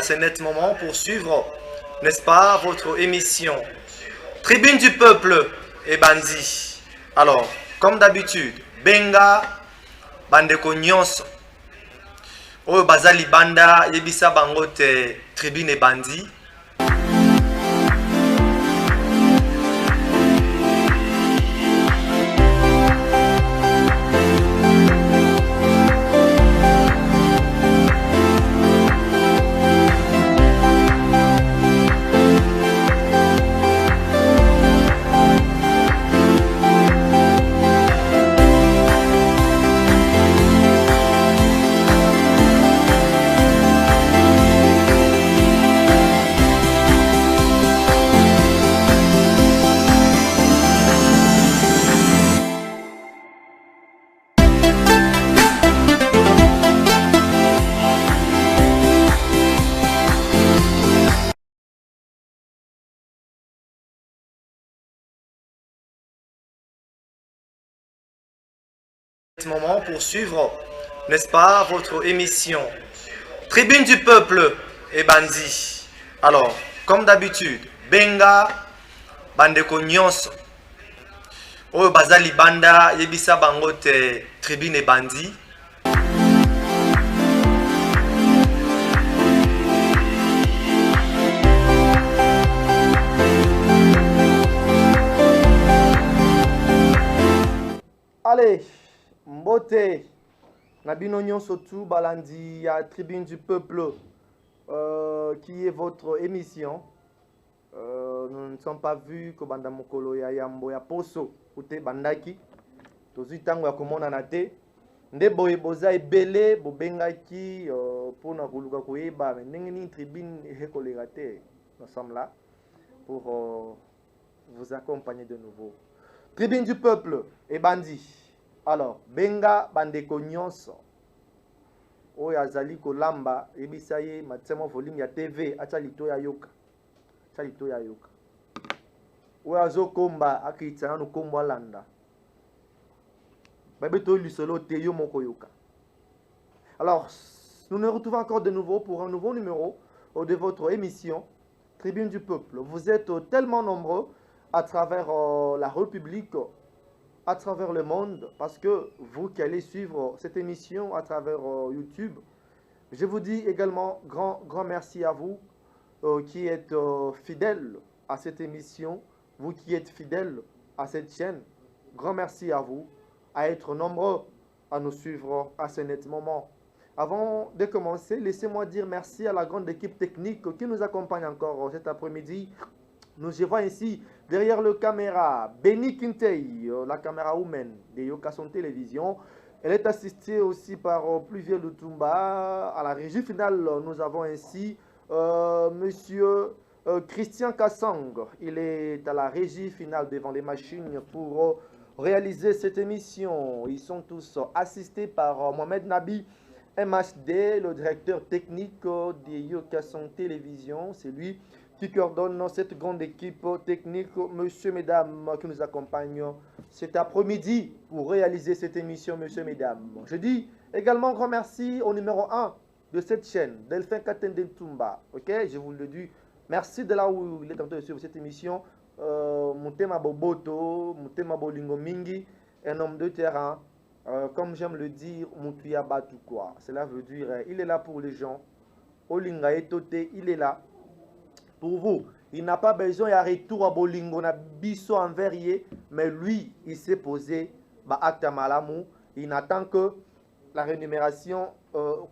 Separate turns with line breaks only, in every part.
ce net moment pour suivre, n'est-ce pas, votre émission Tribune du peuple et Bandi. Alors, comme d'habitude, Benga, Bandeko Nyonso, Oyo Bazali Banda, Yebisa Bangote, Tribune et Bandi. Moment pour suivre, n'est-ce pas, votre émission Tribune du peuple et Bandi. Alors, comme d'habitude, Benga, Bandeko Nyonso, Oyo Bazali Banda, Yebisa Bangote, Tribune et Bandi. Allez, Mbote, Nabino Nyonso tout balandi à Tribune du peuple, qui est votre émission. Nous ne sommes pas vus que Banda Mokolo ya Yambo ya Poso, Ute Bandaki, Tozu Tango ya Komona Nate, Nde Boye Boza et Belé, Bobengaki, pour na Kuluka Koeba, mais Nengeni Tribune et Kolerate. Nous sommes là pour vous accompagner de nouveau. Tribune du peuple et Bandi. Alors, Benga Bandeko Nyonso, Oyo Azali Kolamba, Ebisaye, Matsemo volume ya TV, Achalito ya Yoka. Achalito ya Yoka. Oyo Azo Komba, Akitana no Kombo Alanda. Babeto Lusolo Teyo Moko Yoka. Alors, nous nous retrouvons encore de nouveau pour un nouveau numéro de votre émission Tribune du peuple. Vous êtes tellement nombreux à travers la République, à travers le monde, parce que vous qui allez suivre cette émission à travers YouTube, je vous dis également grand merci à vous qui êtes fidèles à cette émission, vous qui êtes fidèles à cette chaîne, grand merci à vous, à être nombreux à nous suivre à ce net moment. Avant de commencer, laissez-moi dire merci à la grande équipe technique qui nous accompagne encore cet après-midi. Nous y voyons ici, derrière le caméra, Benny Kintei, la caméra woman de Yokason Télévision. Elle est assistée aussi par Pluvieux Lutumba. À la régie finale, nous avons ainsi Monsieur Christian Kassang. Il est à la régie finale devant les machines pour réaliser cette émission. Ils sont tous assistés par Mohamed Nabi, MHD, le directeur technique de Yokason Télévision. C'est lui qui coordonne cette grande équipe technique, monsieur, mesdames, qui nous accompagnent cet après-midi pour réaliser cette émission, monsieur, mesdames. Je dis également grand merci au numéro 1 de cette chaîne, Delphin Katende Tumba. Ok, je vous le dis. Merci de là où il est en train de suivre cette émission. Moutema Boboto, Moutema Bolingo Mingi, un homme de terrain. Comme j'aime le dire, Moutuya Batu quoi. Cela veut dire, il est là pour les gens. Olinga Etote, il est là pour vous. Il n'a pas besoin de retour à Bolingo, na biso envers yé, mais lui, il s'est posé acte malamu. Il n'attend que la rémunération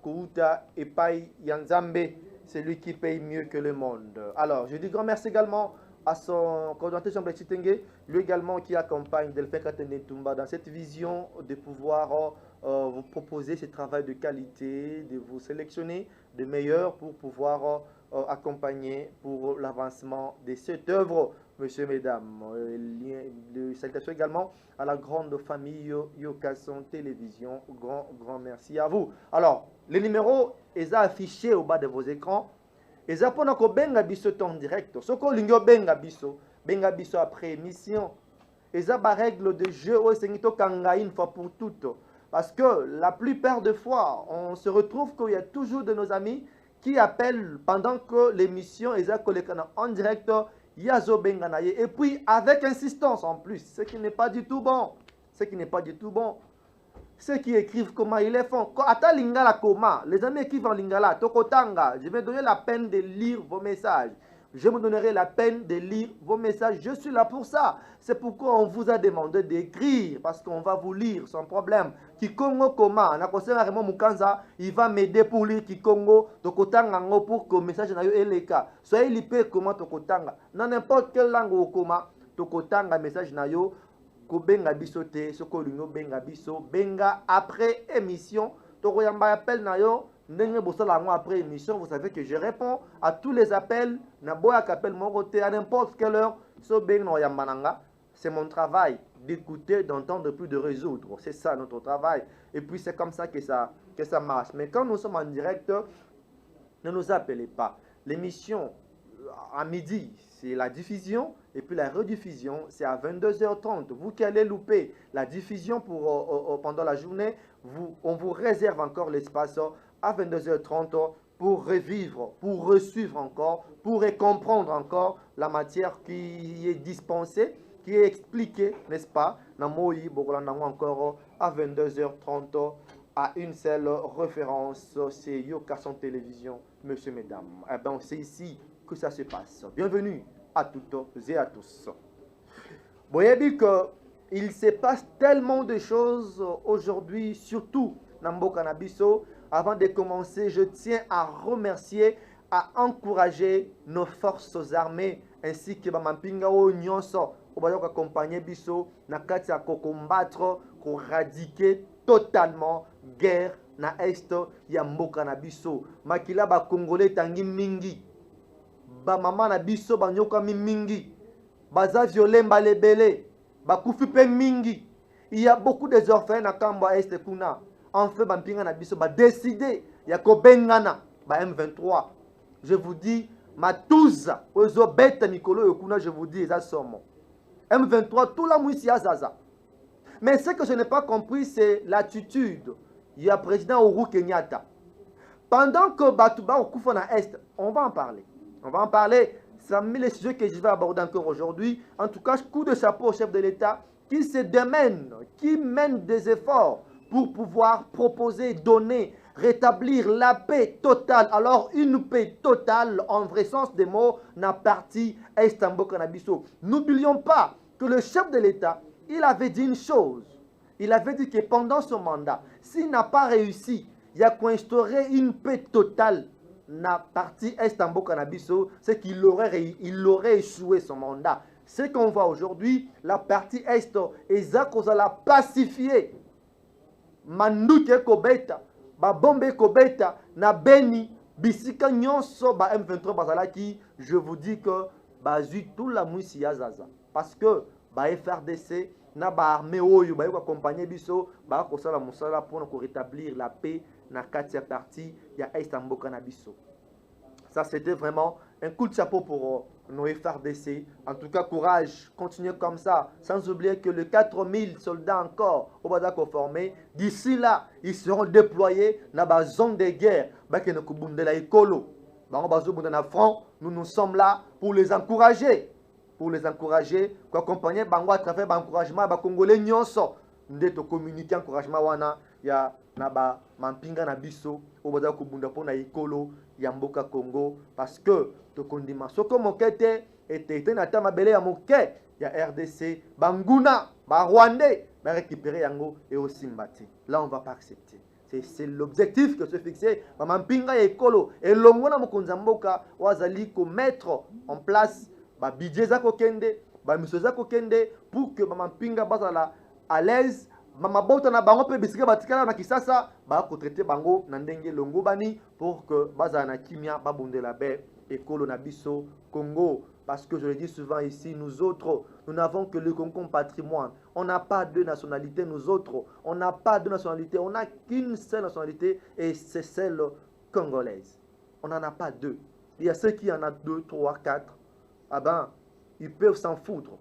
Kouta et Pai Yanzambe. C'est lui qui paye mieux que le monde. Alors, je dis grand merci également à son coordonnateur Jean-Blaise Chitenge, lui également qui accompagne Delphin Katende Tumba dans cette vision de pouvoir vous proposer ce travail de qualité, de vous sélectionner de meilleurs pour pouvoir accompagner pour l'avancement de cette œuvre, messieurs, mesdames. Salutations également à la grande famille Yokason Télévision. Grand merci à vous. Alors, les numéros sont affichés au bas de vos écrans. Et ça pour nous benga biso en direct. Ce qu'on lingo benga biso après émission. Et ça par règle de jeu au sengito kanga une fois pour toutes. Parce que la plupart des fois, on se retrouve qu'il y a toujours de nos amis qui appelle pendant que l'émission est en direct, Yazo Benganaye, et puis avec insistance en plus, ce qui n'est pas du tout bon. Ce qui n'est pas du tout bon. Ceux qui écrivent comment ils les font. Ata lingala comment, les amis écrivent en lingala, tokotanga, je vais donner la peine de lire vos messages. Je me donnerai la peine de lire vos messages. Je suis là pour ça. C'est pourquoi on vous a demandé d'écrire. Parce qu'on va vous lire sans problème. Kikongo comment? Nakosema Raymond Mukanza, il va m'aider pour lire Kikongo. Tokotanga pour que le message n'a eu eleka. Soyez libre comment Tokotanga. Dans n'importe quelle langue ou comment Tokotanga message n'a eu. Kobenga biso te. Soko lungo benga biso. Benga après émission. Tokoyamba appel n'a eu. Après émission, vous savez que je réponds à tous les appels. À n'importe quelle heure. C'est mon travail d'écouter, d'entendre, plus de résoudre. C'est ça notre travail. Et puis c'est comme ça que ça marche. Mais quand nous sommes en direct, ne nous appelez pas. L'émission à midi, c'est la diffusion. Et puis la rediffusion, c'est à 22h30. Vous qui allez louper la diffusion pendant la journée, on vous réserve encore l'espace à 22h30 pour revivre, pour resuivre encore, pour comprendre encore la matière qui est dispensée, qui est expliquée, n'est-ce pas? Namoyi, encore à 22h30 à une seule référence, c'est Yokason Télévision, monsieur, mesdames. Eh bien, c'est ici que ça se passe. Bienvenue à toutes et à tous. Vous voyez bien qu'il se passe tellement de choses aujourd'hui, surtout dans Mboka Nabiso. Avant de commencer, je tiens à remercier, à encourager nos forces armées ainsi que Bamampinga Nyonso, pour accompagner Biso, Nakati à combattre, pour éradiquer totalement guerre na est ya Mboka Nabiso. Makila ba Congolais tangi mingi, ba mama na biso ba nyoka mingi, baza violé balebele, ba kufi pe mingi. Il y a beaucoup des orphelins na Kamba Est kuna. En fait, Bampinga na biso ba décidé ya ko bengana ba M23. Je vous dis matouza ozo beta mikolo yokuna, je vous dis eza somo. M23 tout la muisi ya zaza. Mais ce que je n'ai pas compris, c'est l'attitude. Il y a président Uhuru Kenyatta. Pendant que Batouba okufa na Est, on va en parler. On va en parler. C'est les sujets que je vais aborder encore aujourd'hui. En tout cas, coup de chapeau au chef de l'État qui se démène, qui mène des efforts pour pouvoir proposer, donner, rétablir la paix totale. Alors, une paix totale, en vrai sens des mots, n'a parti Est Mboka Nabiso. N'oublions pas que le chef de l'État, il avait dit une chose. Il avait dit que pendant son mandat, s'il n'a pas réussi, il y a qu'à instaurer une paix totale na partie Est Mboka Nabiso, c'est qu'il aurait échoué son mandat. Ce qu'on voit aujourd'hui, la partie Est, la pacifier. Manduke Kobeta, ba bombe Kobeta, na Beni, bisika nyonso ba M23 bazalaki, je vous dis que bazu tout la mouisi ya zaza. Parce que ba FRDC, na ba armée oyo ba accompagner biso, ba ko sala musala pour rétablir la paix na katia partie ya Est Mboka Nabiso. Ça c'était vraiment un coup de chapeau pour nos FRDC. En tout cas, courage, continuez comme ça. Sans oublier que les 4000 soldats encore au Badako formés, d'ici là, ils seront déployés dans la zone de guerre. Nous nous sommes là pour les encourager. Pour les encourager, pour accompagner Bango à travers l'encouragement des Congolais. Nous devons communiquer encouragement. Ya naba mampinga na biso obaza kubunda pona ikolo ya mboka Congo parce que to kondima soko mokete était na tama belé ya moke ya RDC banguna ba Rwandais ba récupérer yango et aussi mbati. Là on va pas accepter. C'est l'objectif que se fixer ba mampinga ya ikolo et longona mokonza mboka wazali ko mettre en place ba budget za kokende ba misoza kokende pour que ba mampinga bazala à l'aise. Mama bota na bango pe bisika batikala na kisasa ba ko traiter bango na ndenge longo bani pour que baza na kimia ba bondela be ekolo na biso Congo, parce que je le dis souvent ici, nous autres nous n'avons que le Congo comme patrimoine. On n'a pas de nationalité, nous autres on n'a pas de nationalité, on n'a qu'une seule nationalité et c'est celle congolaise. On n'en a pas deux. Il y a ceux qui en ont 2, 3, 4. Ah ben ils peuvent s'en foutre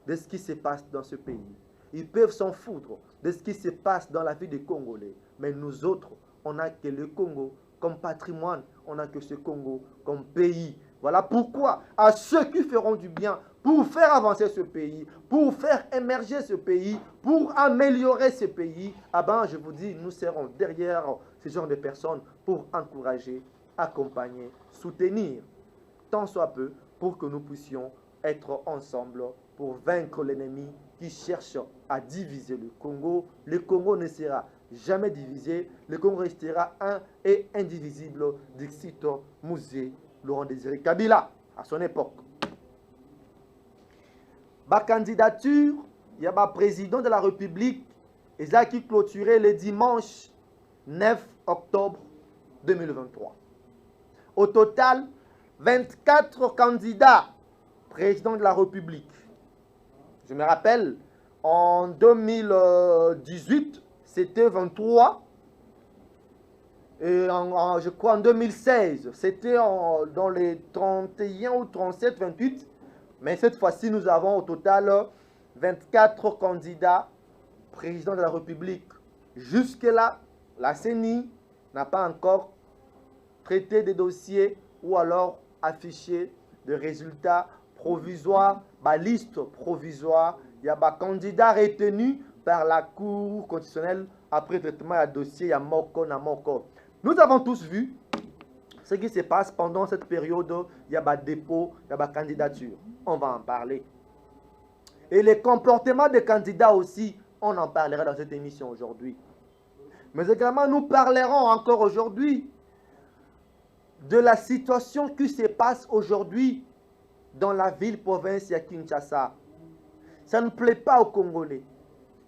de ce qui se passe dans ce pays. Ils peuvent s'en foutre de ce qui se passe dans la vie des Congolais. Mais nous autres, on n'a que le Congo comme patrimoine. on n'a que ce Congo comme pays. Voilà pourquoi, à ceux qui feront du bien, pour faire avancer ce pays, pour faire émerger ce pays, pour améliorer ce pays, ah ben, je vous dis, nous serons derrière ce genre de personnes pour encourager, accompagner, soutenir, tant soit peu, pour que nous puissions être ensemble pour vaincre l'ennemi qui cherche à diviser le Congo. Le Congo ne sera jamais divisé. Le Congo restera un et indivisible. Dixit Musée Laurent Désiré Kabila à son époque. Ma candidature, il y a le président de la République, et ça qui clôturait le dimanche 9 octobre 2023. Au total, 24 candidats président de la République. Je me rappelle, en 2018, c'était 23. Et je crois en 2016, c'était dans les 31 ou 37, 28. Mais cette fois-ci, nous avons au total 24 candidats présidents de la République. Jusque-là, la CENI n'a pas encore traité des dossiers ou alors affiché des résultats provisoires, ma liste provisoire. Il y a des candidats retenus par la Cour constitutionnelle après traitement du dossier, il y a Moko na Moko. Nous avons tous vu ce qui se passe pendant cette période. Il y a des dépôts, il y a des candidatures. On va en parler. Et les comportements des candidats aussi, on en parlera dans cette émission aujourd'hui. Mais également, nous parlerons encore aujourd'hui de la situation qui se passe aujourd'hui dans la ville-province de Kinshasa. Ça ne plaît pas aux Congolais.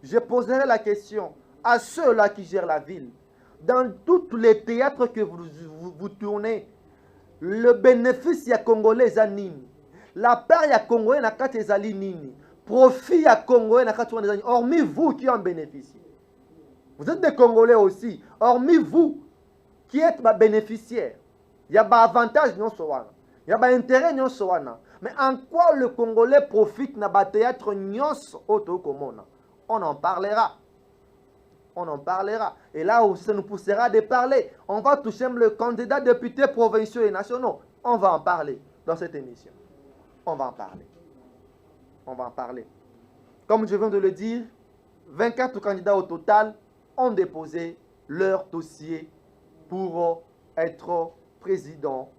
Je poserai la question à ceux-là qui gèrent la ville. Dans tous les théâtres que vous tournez, le bénéfice ya Congolais est nini. La part ya Congolais n'a qu'à tezali nini. Profit ya Congolais n'a qu'à tezali nini. Hormis vous qui en bénéficiez. Vous êtes des Congolais aussi. Hormis vous qui êtes bénéficiaires. Il y a des avantages, non soana. Il y a des intérêts, non soana. Mais en quoi le Congolais profite na ba théâtre nyos autokomona? On en parlera. On en parlera. Et là aussi, ça nous poussera de parler. On va toucher le candidat député provinciaux et nationaux. On va en parler dans cette émission. On va en parler. On va en parler. Comme je viens de le dire, 24 candidats au total ont déposé leur dossier pour être président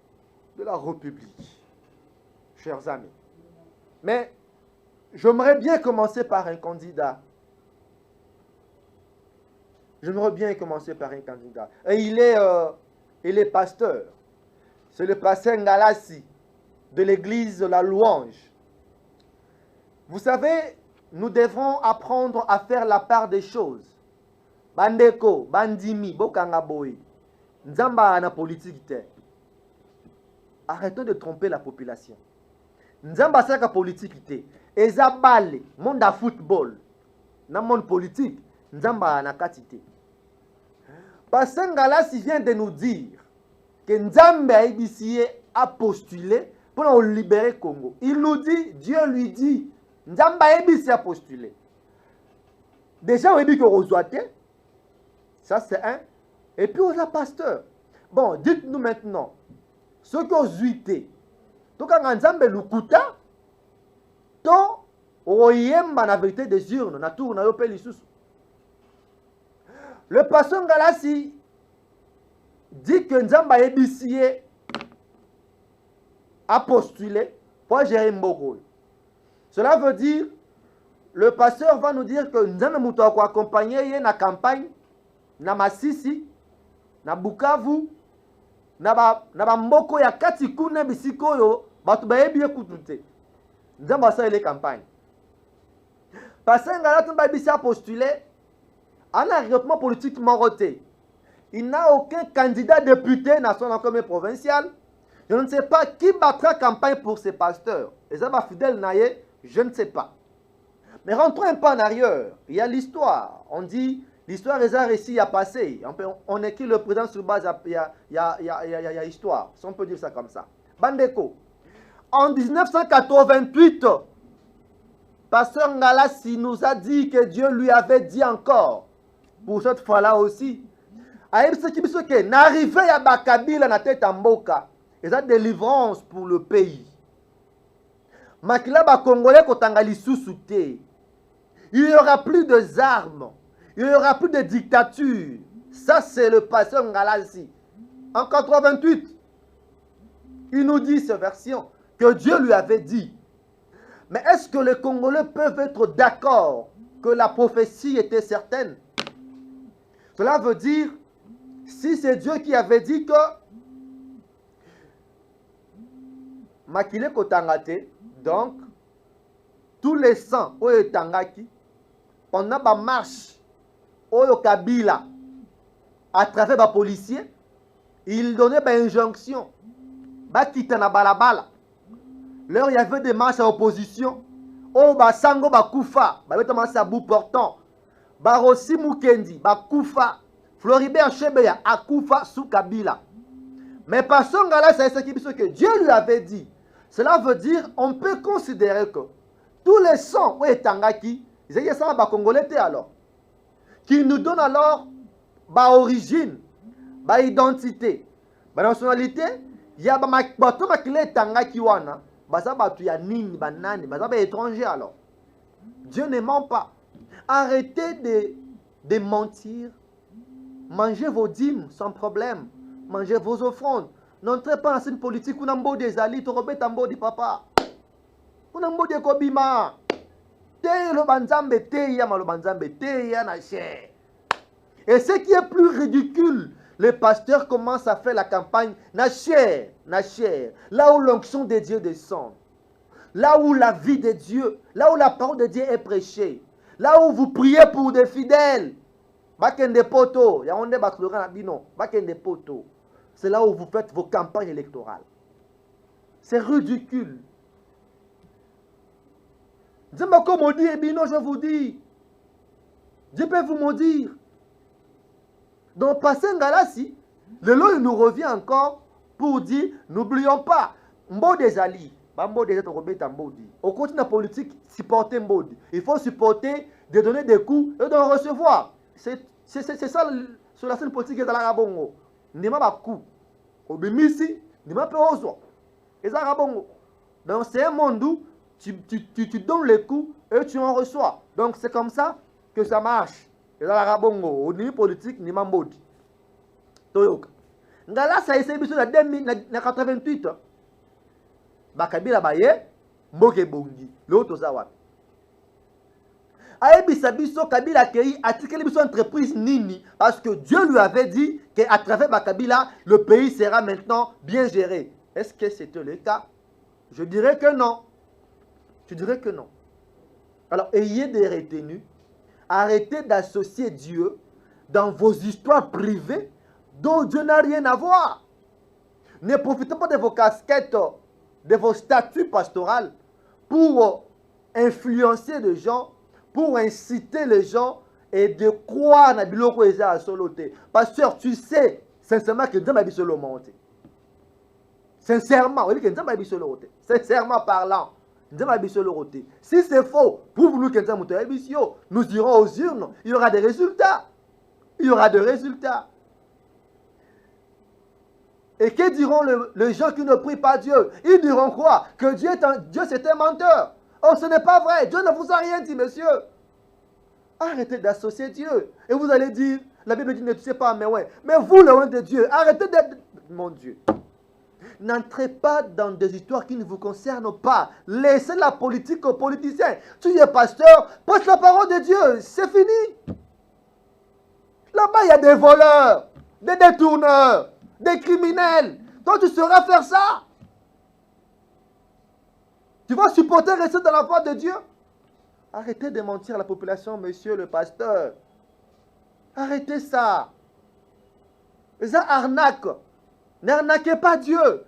de la République. Chers amis. Mais j'aimerais bien commencer par un candidat. J'aimerais bien commencer par un candidat. Et il est pasteur. C'est le pasteur Ngalassi de l'église de la Louange. Vous savez, nous devrons apprendre à faire la part des choses. Bandeko, bandimi, bokangaboy. Nzamba na politique. Arrêtons de tromper la population. Nzamba saka politique. Ezabale, monde à football. Na monde politique. Nzamba na katite. Pasteur Ngalassi vient de nous dire que Nzamba a postulé pour nous libérer Congo. Il nous dit, Dieu lui dit, Nzamba a postulé. Déjà, on dit que Rosoate, ça c'est un. Et puis on a pasteur. Bon, dites-nous maintenant, ce que vous zuité, tout quand Nzamba lukuta, to oyemba na vérité des urnes, na tour na yope lisusu. Le pasteur Ngalassi dit que Nzamba Ebissié a postulé pour gérer Mboko. Cela veut dire, le pasteur va nous dire que Nzamba Mouto a accompagné na campagne, na Masisi, na Bukavu, na Mboko ya Katikune Bisiko yo, batu ba ebi ekutute. Nzamba sa ele campagne. Pasteur Ngalassi a postulé. En arrêtement politique moroté. Il n'a aucun candidat député national comme provincial. Je ne sais pas qui battra campagne pour ces pasteurs. Et ça va fidèle naïe, je ne sais pas. Mais rentrons un peu en arrière. Il y a l'histoire. On dit, l'histoire est un récit à passer. On écrit le président sur base, il y a histoire. Si on peut dire ça comme ça. Bandeko. En 1988, pasteur Ngalassi nous a dit que Dieu lui avait dit encore. Pour cette fois-là aussi, ayebisaki biso ke n'arrivé ya bakabila na tête mboka eza délivrance pour le pays. Makila ba Congolais kotanga lisusu te. Il n'y aura plus de armes, il n'y aura plus de dictature. Ça c'est le pasteur Ngalasi. En 88, il nous dit cette version que Dieu lui avait dit. Mais est-ce que les Congolais peuvent être d'accord que la prophétie était certaine? Cela veut dire, si c'est Dieu qui avait dit que Makile Kotangate, donc tous les sangs Oyo Tangaki, pendant la marche Oyo Kabila, à travers les policiers, il donnait une injonction. Bakitana balabala. Là, il y avait des marches à opposition. Oh, Basango Bakoufa, Babetama Sabou portant. Barossi Mukendi, Bakoufa. Floribert Chebeya, Akoufa sous Kabila. Mais par son gars-là, c'est ce que Dieu lui avait dit. Cela veut dire, on peut considérer que tous les sons, oui, Tangaki, ils étaient ça, Congolais alors. Qui nous donne alors, origine, identité, nationalité. Il y a des gens qui sont Tangaki wana. Étranger alors. Dieu ne ment pas. Arrêtez de mentir. Mangez vos dîmes sans problème. Mangez vos offrandes. N'entrez pas dans une politique où on a des alliés, tu remets tambo di papa. On a des kobima. Te le banzambe te ya malo banzambe te ya na cher. Et ce qui est plus ridicule, les pasteurs commencent à faire la campagne na cher. Là où l'onction de Dieu descend. Là où la vie de Dieu, là où la parole de Dieu est prêchée. Là où vous priez pour des fidèles. Bakende poto, yaonde baklora na bino, bakende poto. C'est là où vous faites vos campagnes électorales. C'est ridicule. Dieu m'a maudit, bino, je vous dis. Dieu peut vous maudire. Donc, passé Ngalasi, le lot il nous revient encore pour dire, n'oublions pas, Mbo des alliés, Mbo des Mbodi. Au continent politique, supporter Mbodi. Il faut supporter, de donner des coups et d'en recevoir. C'est ça sur la scène politique de la Bongo. Nima ba coup. Obimisi, Nima pe ozo. Et ça Bongo. Donc c'est un monde où tu donnes les coups et tu en reçois. Donc c'est comme ça que ça marche. Et ça la Bongo. Au niveau politique, Nima Mbodi. Toyoka. Ngala ça essaie biso na 88. Bakabila baye, Mboke Bongi. L'autre ça wapi. Aebisa biso Kabila Kei a tiré biso entreprise nini parce que Dieu lui avait dit qu'à travers Bakabila le pays sera maintenant bien géré. Est-ce que c'était le cas? Je dirais que non. Je dirais que non. Alors ayez des retenues. Arrêtez d'associer Dieu dans vos histoires privées dont Dieu n'a rien à voir. Ne profitez pas de vos casquettes, de vos statuts pastorales pour influencer les gens, pour inciter les gens et de croire na biloko eza à soloté. Pasteur, tu sais sincèrement que Dieu m'a dit solo monter. Sincèrement, oui que Dieu m'a dit solo monter. Sincèrement parlant, Dieu m'a dit solo monter. Si c'est faux, prouve-nous que Dieu m'a dit nous irons aux urnes, il y aura des résultats. Il y aura des résultats. Et que diront les gens qui ne prient pas Dieu? Ils diront quoi? Que Dieu c'est un menteur. Oh, ce n'est pas vrai. Dieu ne vous a rien dit, monsieur. Arrêtez d'associer Dieu. Et vous allez dire, la Bible dit, ne touchez pas, mais ouais. Mais vous, le roi de Dieu, arrêtez d'être... Mon Dieu. N'entrez pas dans des histoires qui ne vous concernent pas. Laissez la politique aux politiciens. Tu es pasteur, prêche la parole de Dieu. C'est fini. Là-bas, il y a des voleurs, des détourneurs, des criminels. Toi, tu sauras faire ça. Tu vas supporter rester dans la voie de Dieu? Arrêtez de mentir à la population, monsieur le pasteur. Arrêtez ça. Ça arnaque. N'arnaquez pas Dieu.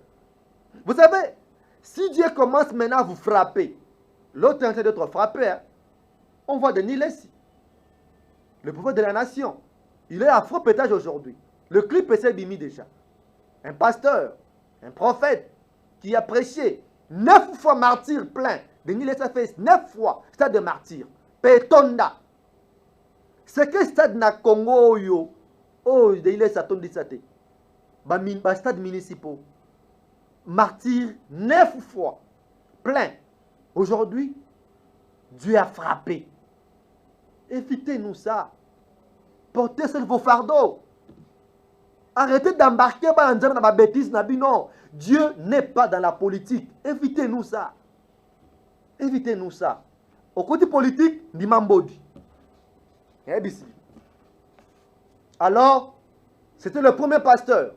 Vous savez, si Dieu commence maintenant à vous frapper, l'autre est en train d'être frappé, hein, on voit de Nilesi, le pouvoir de la nation. Il est à faux pétage aujourd'hui. Le clip est bimi déjà. Un pasteur, un prophète qui a prêché 9 fois martyr plein. Denis Lessa fait 9 fois stade de martyr. Petonda. C'est que stade na Congo yo. Oh, il est Saton Dissate. Stade municipaux. Martyr 9 fois. Plein. Aujourd'hui, Dieu a frappé. Évitez-nous ça. Portez sur vos fardeaux. Arrêtez d'embarquer dans ma bêtise. Non. Dieu n'est pas dans la politique. Évitez-nous ça. Évitez-nous ça. Au côté politique, Nimambodi. Alors, c'était le premier pasteur.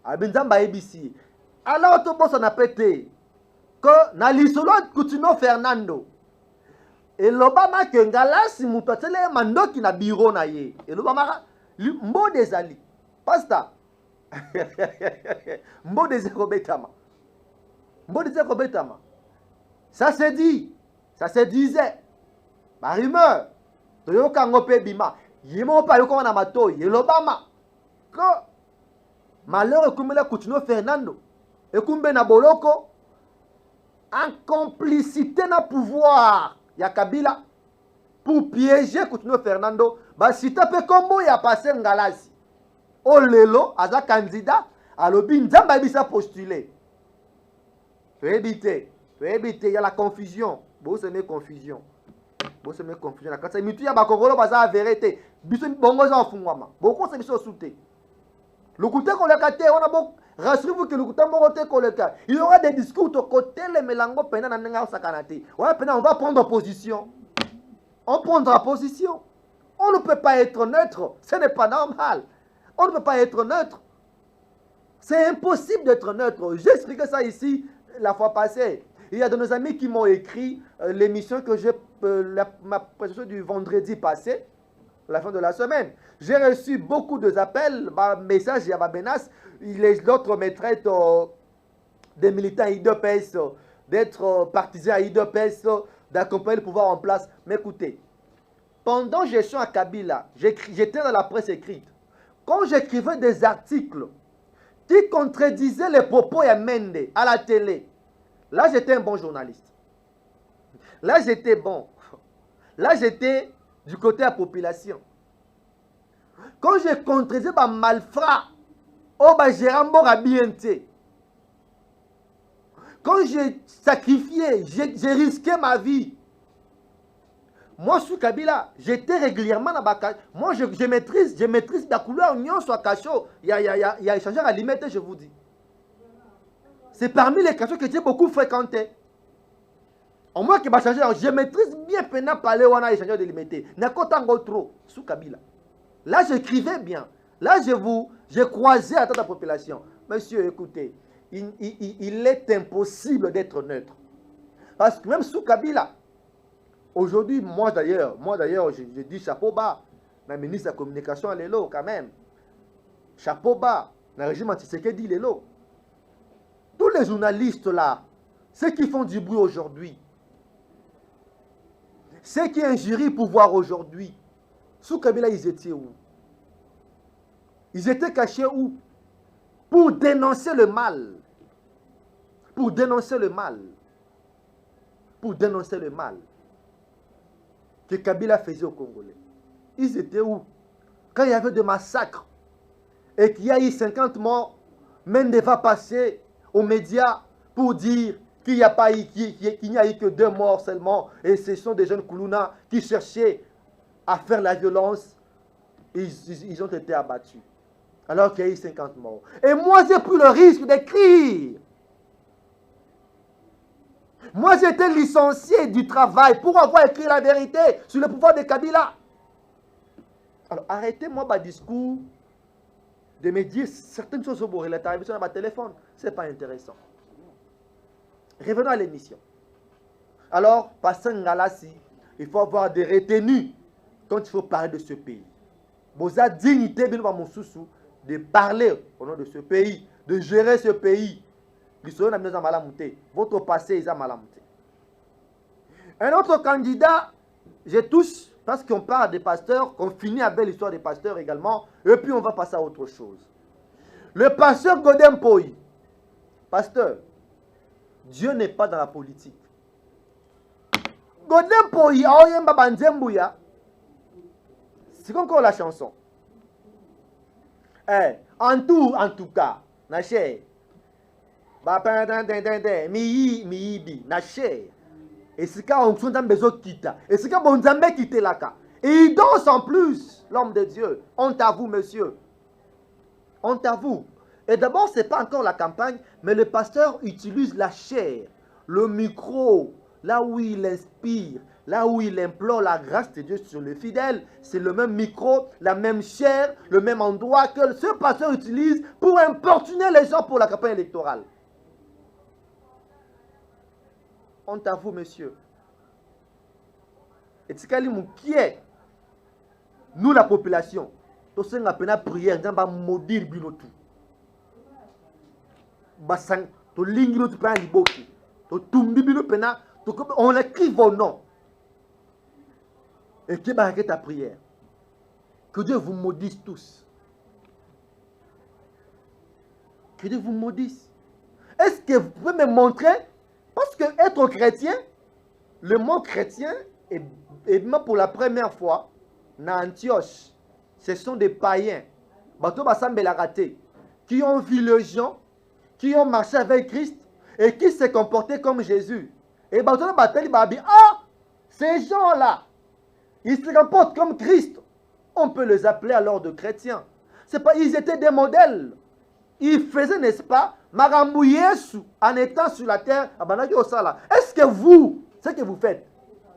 Abinzamba ABC. Alors, tout le monde s'en a pété. Que na lisolo Coutinho Fernando. Et l'Obama que ngala si mutotele mando ki na bureau na ye. Et l'Obama mbo des ali. Pasta. Mbo des Robetama. Mbo des Robetama. Ça se dit. Ça se disait. Ma rumeur. Toyoka ngope bima. Yemo pa yoko na mato. Et l'Obama. Que malheur kumela Coutinho Fernando. Et kumbe na boloko. En complicité na pouvoir ya Kabila pour piéger Coutinho Fernando, bah si tapé combo ya passé Ngalasi. Oh lelo aza candidat à l'obi nzamba bisa postulé. Faut éviter, il y a la confusion. Bon c'est mes confusion. Bon c'est mes confusion. Quand ça mitu ya ba kokolo baza la vérité. Biso bongo za fungwama. Beaucoup c'est biso souté. Le côté qu'on le kate on a beaucoup. Rassurez-vous que nous il y aura des discours de côté les mélanges pendant on va prendre position. On prendra position. On ne peut pas être neutre. Ce n'est pas normal. On ne peut pas être neutre. C'est impossible d'être neutre. J'ai expliqué ça ici la fois passée. Il y a de nos amis qui m'ont écrit l'émission que j'ai, ma présentation du vendredi passé, la fin de la semaine. J'ai reçu beaucoup d'appels, messages à Benas. L'autre me traite des militants IDPS, d'être partisans à IDPS, d'accompagner le pouvoir en place. Mais écoutez, pendant que je suis à Kabila, j'étais dans la presse écrite. Quand j'écrivais des articles qui contredisaient les propos de Mende à la télé, là j'étais un bon journaliste. Là j'étais bon. Là j'étais du côté de la population. Quand je contredisais ma malfrat, oh bah j'ai rabienté. Quand j'ai sacrifié, j'ai risqué ma vie. Moi, sous Kabila, j'étais régulièrement dans ma... Moi, je maîtrise la couleur union soit cachot. Il y a échangeur à limiter, je vous dis. C'est parmi les cachots que j'ai beaucoup fréquenté. Au moins que je maîtrise bien pendant parler ou à échangeur de limiter. N'a pas trop sous Kabila. Là, j'écrivais bien. Là, j'ai croisé à toute la population. Monsieur, écoutez, il est impossible d'être neutre. Parce que même sous Kabila, aujourd'hui, moi d'ailleurs, je dis chapeau bas. La ministre de la Communication, elle est là quand même. Chapeau bas. Le régime anti-Tshisekedi, il est là. Tous les journalistes là, ceux qui font du bruit aujourd'hui, ceux qui injurient le pouvoir aujourd'hui, sous Kabila, ils étaient où? Ils étaient cachés où? Pour dénoncer le mal. Pour dénoncer le mal. Pour dénoncer le mal que Kabila faisait aux Congolais. Ils étaient où? Quand il y avait des massacres et qu'il y a eu 50 morts, Mende va passer aux médias pour dire qu'il n'y a eu que 2 morts seulement et ce sont des jeunes Koulouna qui cherchaient à faire la violence. Ils ont été abattus. Alors qu'il y a eu 50 morts. Et moi, j'ai pris le risque d'écrire. Moi, j'ai été licencié du travail pour avoir écrit la vérité sur le pouvoir de Kabila. Alors, arrêtez-moi ma discours de me dire certaines choses au bourg. Il est arrivé sur ma téléphone. Ce n'est pas intéressant. Revenons à l'émission. Alors, passant Ngalasi, il faut avoir des retenues quand il faut parler de ce pays. Boza dignité, bien mon sous de parler au nom de ce pays, de gérer ce pays. Votre passé est malamouté. Un autre candidat, je touche, parce qu'on parle des pasteurs, qu'on finit avec l'histoire des pasteurs également, et puis on va passer à autre chose. Le pasteur Godem Poi. Pasteur, Dieu n'est pas dans la politique. Godem Poi, c'est encore la chanson. En tout cas, na cher. Miyibi, na cher. Et c'est quand on a besoin de quitter. Et c'est quand on a quitté la cas. Et il danse en plus, l'homme de Dieu. Honte à vous, monsieur. Honte à vous. Et d'abord, ce n'est pas encore la campagne, mais le pasteur utilise la chair, le micro, là où il inspire, là où il implore la grâce de Dieu sur les fidèles. C'est le même micro, la même chair, le même endroit que ce pasteur utilise pour importuner les gens pour la campagne électorale. Honte à vous, monsieur. Et c'est qui est nous, la population, nous sommes appelés à prière, nous allons maudire tout. On écrit vos noms. Et qui va ta prière? Que Dieu vous maudisse tous. Que Dieu vous maudisse. Est-ce que vous pouvez me montrer? Parce que être chrétien, le mot chrétien est même pour la première fois dans Antioche. Ce sont des païens qui ont vu les gens, qui ont marché avec Christ et qui se comportaient comme Jésus. Et ces gens-là, ils se comportent comme Christ. On peut les appeler alors de chrétiens. C'est pas, ils étaient des modèles. Ils faisaient, n'est-ce pas, Maramou Yesu en étant sur la terre. Est-ce que vous, ce que vous faites,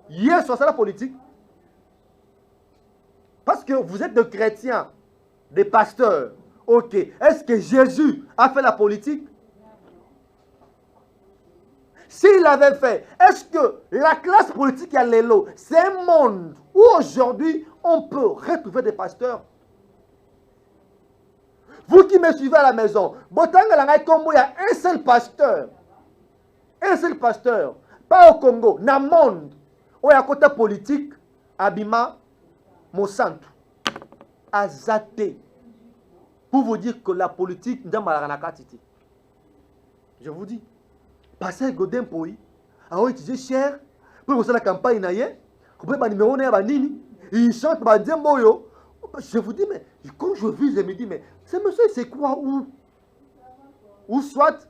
Yesu, c'est la politique? Parce que vous êtes des chrétiens, des pasteurs. Ok. Est-ce que Jésus a fait la politique? S'il l'avait fait, est-ce que la classe politique à l'élo, c'est un monde où aujourd'hui on peut retrouver des pasteurs? Vous qui me suivez à la maison, il y a un seul pasteur. Un seul pasteur. Pas au Congo, dans le monde. Où il y a un côté politique, Abima Monsanto. Azate. Pour vous dire que la politique, je vous dis. Passer Godin Poi, a utilisé cher pour faire la campagne. Il chante, je vous dis, mais quand je vis, je me dis, mais ce monsieur, c'est quoi où? Ou soit,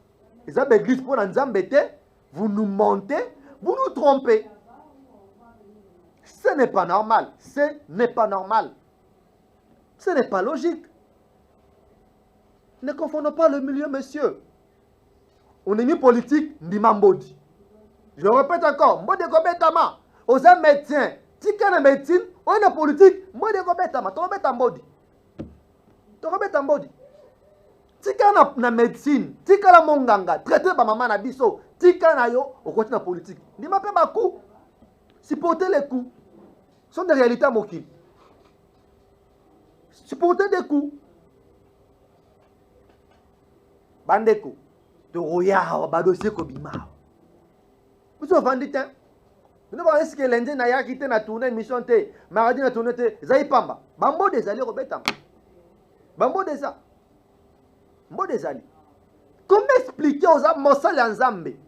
ils ont l'église pour nous embêter, vous nous mentez, vous nous trompez. Ce n'est pas normal. Ce n'est pas normal. Ce n'est pas logique. Ne confondons pas le milieu, monsieur. On est mis politique, Ndimambodi. Je répète encore, moi de Gobetama, aux médecins, si tu es médecine, on est politique, moi de Gobetama, tu remets en body. Tu remets en body. Si tu es médecine, si tu es monganga, traité par maman Nabiso, si tu es au côté de la politique, Ndima fait ma coup. Supporter les coups. Ce sont des réalités à moquer. Supporter des coups. Bandeko. De roya badossier kobima. Vous avez vendu temps. Vous avez est-ce que lundi na ya quitté na tourner mission té, mardi na tourner té, zai pamba. Bambo des alliés Roberta. Bambo des ça. Bambo des alliés. Comment expliquer aux hommes Mosali en Zambé?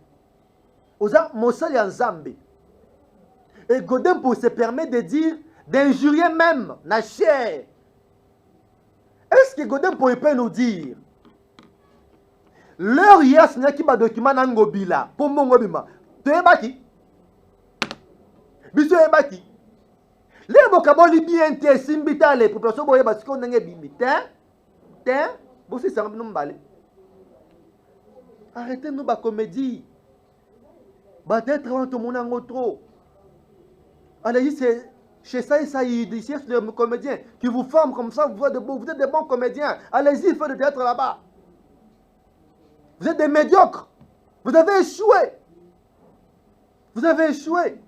Aux hommes Mosali en Zambé. Et Godin pour se permettre de dire d'injurier même na chair. Est-ce que Godin pour peut nous dire leur yas n'a qui ba document ngobila pour mon ngobima to ebaki biso ebaki les bokaboli bien te simbita les population boye parce qu'on nge bimbi te bossi ça nous mbale. Arrêtez nous ba comédie ba être avant tout mon ango trop. Allez c'est chez ça ici c'est le comédien qui vous forme comme ça, vous êtes de bons comédiens. Allez-y, faites le théâtre là-bas. Vous êtes des médiocres. Vous avez échoué. Vous avez échoué.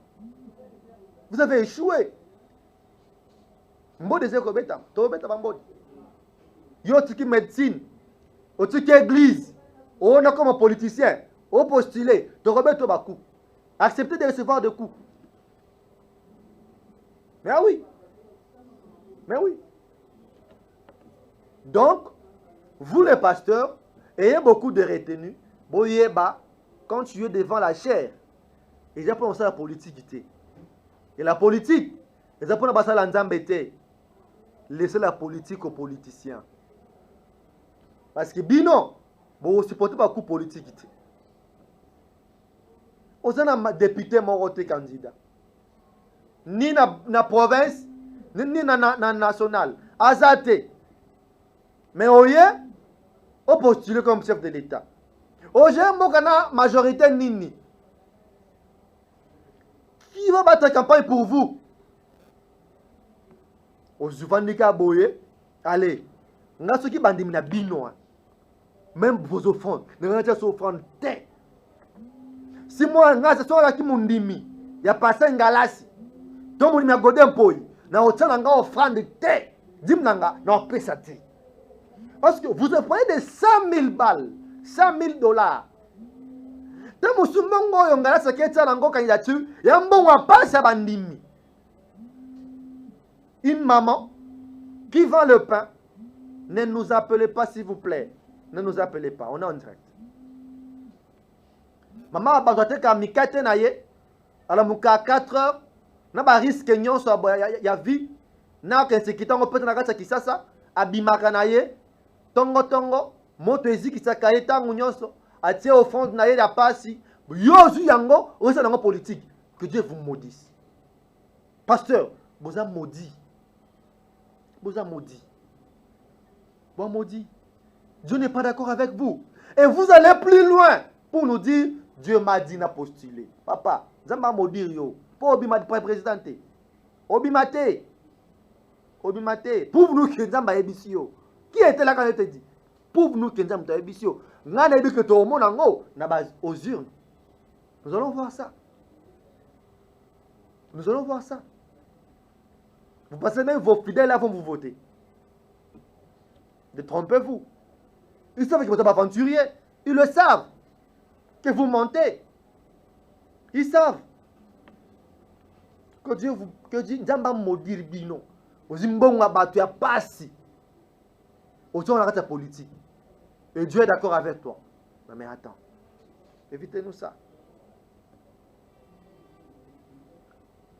Vous avez échoué. Mbode zeko beta, to beta bambode. Yo tiki médecine, o tiki église, on a comme politicien, au postulé, to rebeto bakou. Acceptez de recevoir des coups. Mais oui. Mais oui. Donc, vous les pasteurs, ayez beaucoup de retenue. Boyeba, quand tu es devant la chair, ils apprennent ça la politique. Et la politique, ils apprennent ça l'anzambete. Laissez la politique aux politiciens. Parce que bino, vous ne supportez pas le coup politique. Vous avez un député moroté candidat. Ni na province, ni na national. Azate. Mais oye, on postule comme chef de l'État. Oye, mokana majorité nini. Qui va battre la campagne pour vous? Ozuvandika boye. Allez. Nga soki bandimi na bino. Même vos offrandes. Ne regardez pas offrandes. Si moi, nga se soka ki mundimi. Ya passé ngalasi. Donc, on a godé un peu. Na otia nga offrande te. Dim nanga. Na opesa te. Parce que vous offrez des 100 000 balles. 100 000 dollars. Tant que vous avez un candidature, il y a un bon passe à bandimi. Une maman qui vend le pain, ne nous appelez pas s'il vous plaît. Ne nous appelez pas, on est en direct. Maman a besoin de mikate na ye, alors muka 4 heures, na ba risque nyon so ya vie, na ke sekita ngo pete na kata kisasa, abimaka na ye, tongo, moto eziki saka ye tangu nyonso. Atie au fond na ye la pasi yozu yango oza nango politique. Que Dieu vous maudisse. Pasteur, vous avez maudit. Vous avez maudit. Vous maudit. Dieu n'est pas d'accord avec vous. Et vous allez plus loin pour nous dire Dieu m'a dit n'a postulé. Papa, zamba maudire yo. Pour obimate pour présidente. Obimate. Obimate. Prouve-nous que zamba ebisio. Qui était là quand je te dis? Prouve-nous que zamba ebisio. Nous allons aux urnes. Nous allons voir ça. Nous allons voir ça. Vous pensez même vos fidèles là vont vous voter. Ne trompez-vous. Ils savent que vous êtes aventurier. Ils le savent. Que vous mentez. Ils savent. Que Dieu vous... Que Dieu... Nzamba maudire bino. Vous imbonga batu ya pasi. Autour de la politique. Et Dieu est d'accord avec toi. Non mais attends. Évitez-nous ça.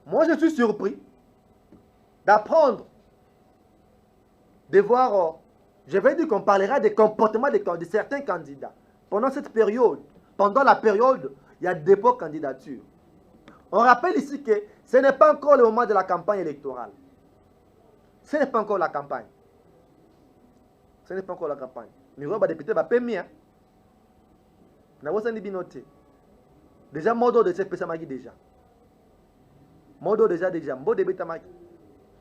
Moi je suis surpris d'apprendre, de voir, je vais dire qu'on parlera des comportements de certains candidats. Pendant cette période, pendant la période, il y a dépôt candidature. On rappelle ici que ce n'est pas encore le moment de la campagne électorale. Ce n'est pas encore la campagne. Ce n'est pas encore la campagne. Mais le député va payer. Déjà, modo de cette personne déjà. Modo déjà. Modo de bêta magi.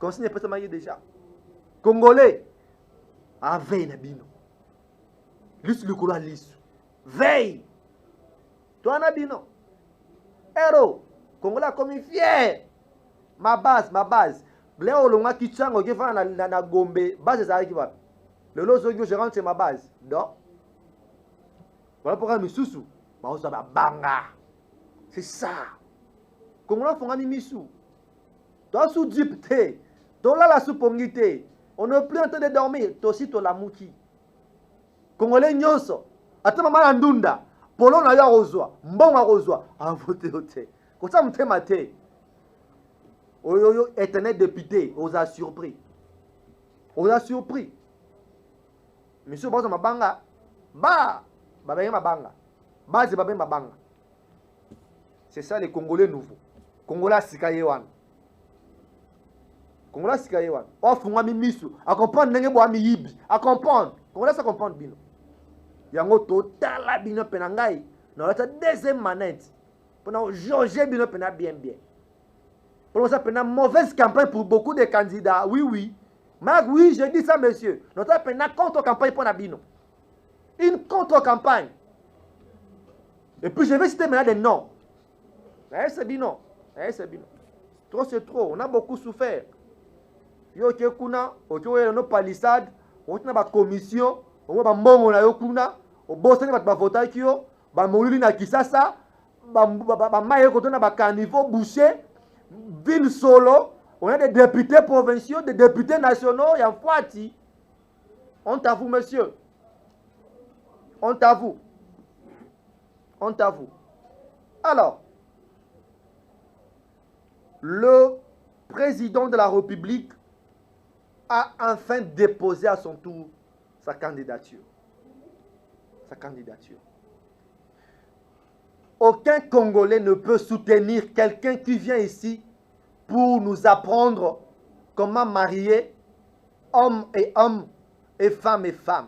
Consigne personne déjà. Congolais. A veille na bino. Lisse le couloir lisse. Veille. Toi na bino. Héros. Congolais comme fier. Ma base. Léo longa kichango qui va na Gombe. Base ça qui va. Le lot je rentre sur ma base. Donc, voilà pourquoi Missoussou. Banga. C'est ça. Congolais font un missou. Toi sous dipté. Toi là la soupongité. On n'est plus en train de dormir. Toi aussi toi la mouki. Congolais nyonso. Attends maman ndunda. Polo na ya rozwa. Mbonga rozwa. A voter voter. Comme ça m'te maté. Oyoyo éternel député. On a surpris. On a surpris. Monsieur Bozo Mabanga, Mabanga. C'est ça les Congolais nouveaux. Congolais Sikayewan. Congolais Sikayewan. Oh, Funga Mimisu. À comprendre, Nenge Boami Yibi. À comprendre. Congolais, ça comprendre, Bino. Yango total la Bino Penangai. Dans la deuxième manette. Pendant Georges Bino Pena bien. Pour ça, Pena mauvaise campagne pour beaucoup de candidats. Oui. Marc, oui, je dis ça, monsieur. Nous avons fait une contre-campagne pour Nabino. Une contre-campagne. Et puis, je vais citer maintenant des noms. C'est Bino. Trop, c'est trop. On a beaucoup souffert. Yo, Kuna, nos palissades, on a une commission, on a un bon Kuna, on bosse avec ma vote, on a Moulina Kisasa, on a un caniveau boucher, ville solo. On a des députés provinciaux, des députés nationaux, il y a Fouati. Honte à vous, monsieur. Honte à vous. Alors, le président de la République a enfin déposé à son tour sa candidature. sa candidature. Aucun Congolais ne peut soutenir quelqu'un qui vient ici pour nous apprendre comment marier homme et homme et femme et femme.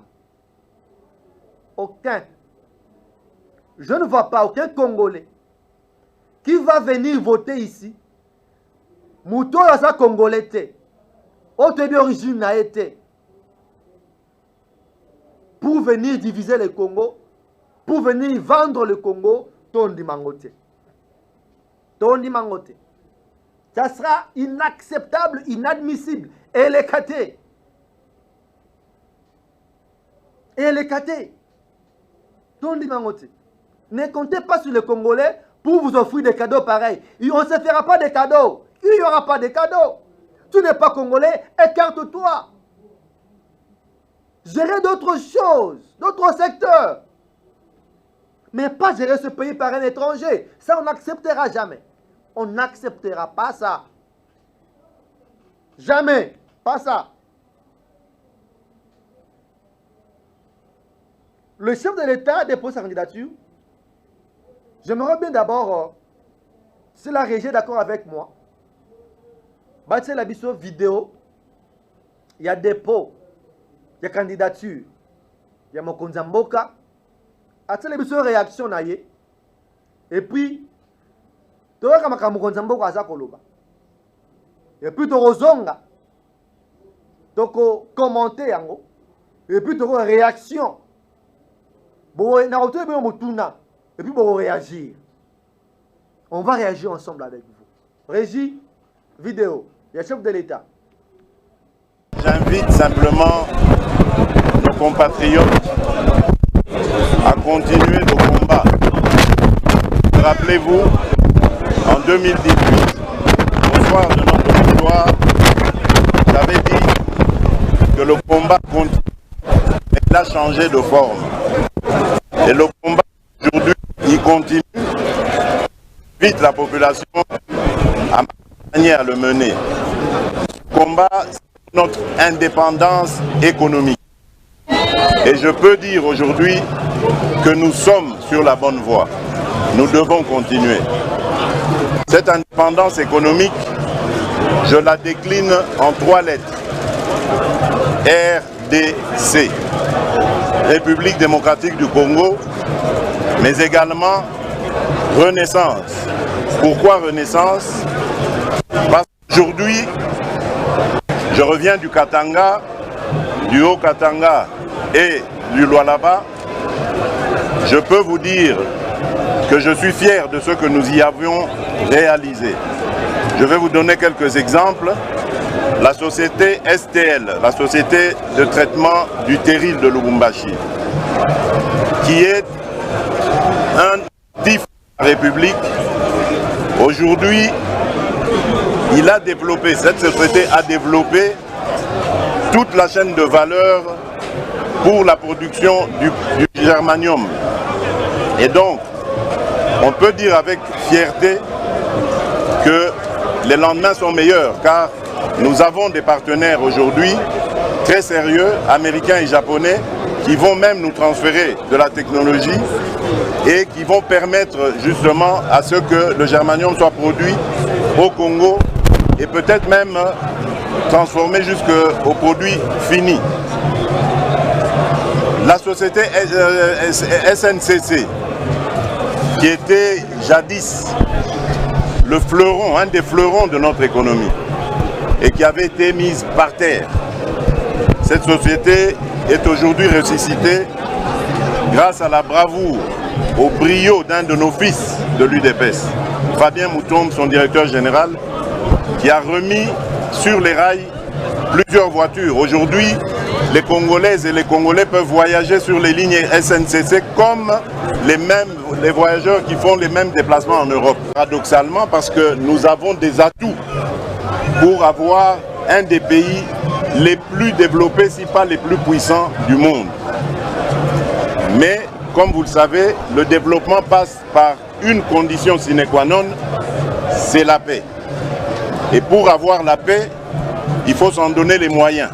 Aucun. Je ne vois pas aucun Congolais qui va venir voter ici. Mouto ya sa Congolais te. Autre d'origine n'a été. Pour venir diviser le Congo, pour venir vendre le Congo, Tondi Mangote. Tondi Mangote. Ça sera inacceptable, inadmissible. Et les catés. Et les catés. Tondi Mangote. Ne comptez pas sur les Congolais pour vous offrir des cadeaux pareils. On ne se fera pas de cadeaux. Il n'y aura pas de cadeaux. Tu n'es pas Congolais, écarte-toi. Gérer d'autres choses, d'autres secteurs. Mais pas gérer ce pays par un étranger. Ça, on n'acceptera jamais. On n'acceptera pas ça. Jamais. Pas ça. Le chef de l'État a déposé sa candidature. J'aimerais bien d'abord, si la régie est d'accord avec moi, bâtir la vidéo, il y a dépôt, il y a candidature, il y a mon Konzamboka, il y a réaction, et puis, tu vois comment mon Konzamboka a koloba. Et puis, tu as commenter, et puis, tu as réaction. Et puis, on va réagir. On va réagir ensemble avec vous. Régie, vidéo, il y a le chef de l'État.
J'invite simplement nos compatriotes à continuer le combat. Rappelez-vous, en 2018, au soir de notre victoire, j'avais dit que le combat continue. Il a changé de forme. Et le combat aujourd'hui, il continue. J'invite la population à manière à le mener. Ce combat, c'est notre indépendance économique. Et je peux dire aujourd'hui que nous sommes sur la bonne voie. Nous devons continuer. Cette indépendance économique, je la décline en 3 lettres. RDC, République démocratique du Congo, mais également Renaissance. Pourquoi Renaissance? Parce qu'aujourd'hui, je reviens du Katanga, du Haut-Katanga et du Lualaba. Je peux vous dire que je suis fier de ce que nous y avions réalisé. Je vais vous donner quelques exemples. La société STL, la société de traitement du terril de Lubumbashi, qui est un actif de la République, aujourd'hui, il a développé, cette société a développé toute la chaîne de valeur pour la production du germanium. Et donc, on peut dire avec fierté que les lendemains sont meilleurs, car nous avons des partenaires aujourd'hui très sérieux, américains et japonais, qui vont même nous transférer de la technologie et qui vont permettre justement à ce que le germanium soit produit au Congo et peut-être même transformé jusqu'au produit fini. La société SNCC, qui était jadis le fleuron, un des fleurons de notre économie, et qui avait été mise par terre. Cette société est aujourd'hui ressuscitée grâce à la bravoure, au brio d'un de nos fils de l'UDPS, Fabien Moutombe, son directeur général, qui a remis sur les rails plusieurs voitures. Aujourd'hui, les Congolaises et les Congolais peuvent voyager sur les lignes SNCC comme les voyageurs qui font les mêmes déplacements en Europe. Paradoxalement, parce que nous avons des atouts pour avoir un des pays les plus développés, si pas les plus puissants du monde. Mais, comme vous le savez, le développement passe par une condition sine qua non, c'est la paix. Et pour avoir la paix, il faut s'en donner les moyens,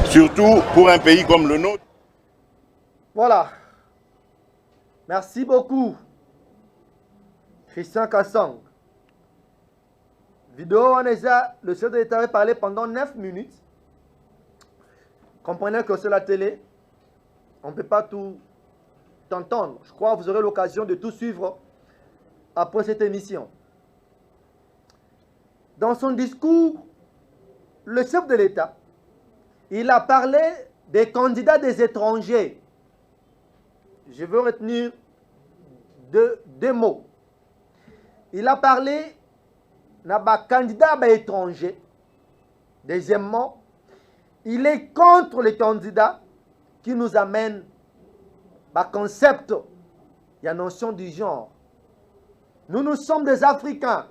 surtout pour un pays comme le nôtre.
Voilà, Merci beaucoup. Christian Kassang. Vidéo, le chef de l'État avait parlé pendant 9 minutes. Comprenez que c'est la télé. On ne peut pas tout entendre. Je crois que vous aurez l'occasion de tout suivre après cette émission. Dans son discours, le chef de l'État, il a parlé des candidats des étrangers. Je veux retenir deux mots. Il a parlé d'un candidat étranger. Deuxièmement, il est contre les candidats qui nous amènent au concept, il y a notion du genre. Nous sommes des Africains.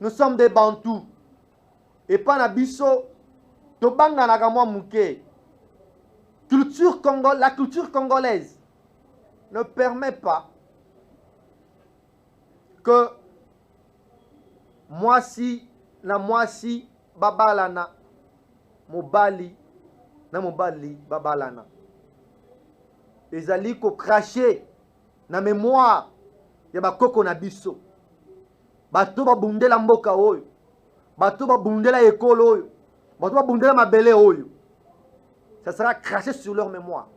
Nous sommes des Bantous. Et pas Nabiso, Tobanga Nagamwa Mouké. La culture congolaise ne permet pas que Mwasi Babalana Mobali Babalana. Ezali ko cracher na mémoire ya bakoko na biso. Bato babundela mboka oyo. Bato babundela école oyo. Bato babundela mabele oyo. Ça sera craché sur leur mémoire.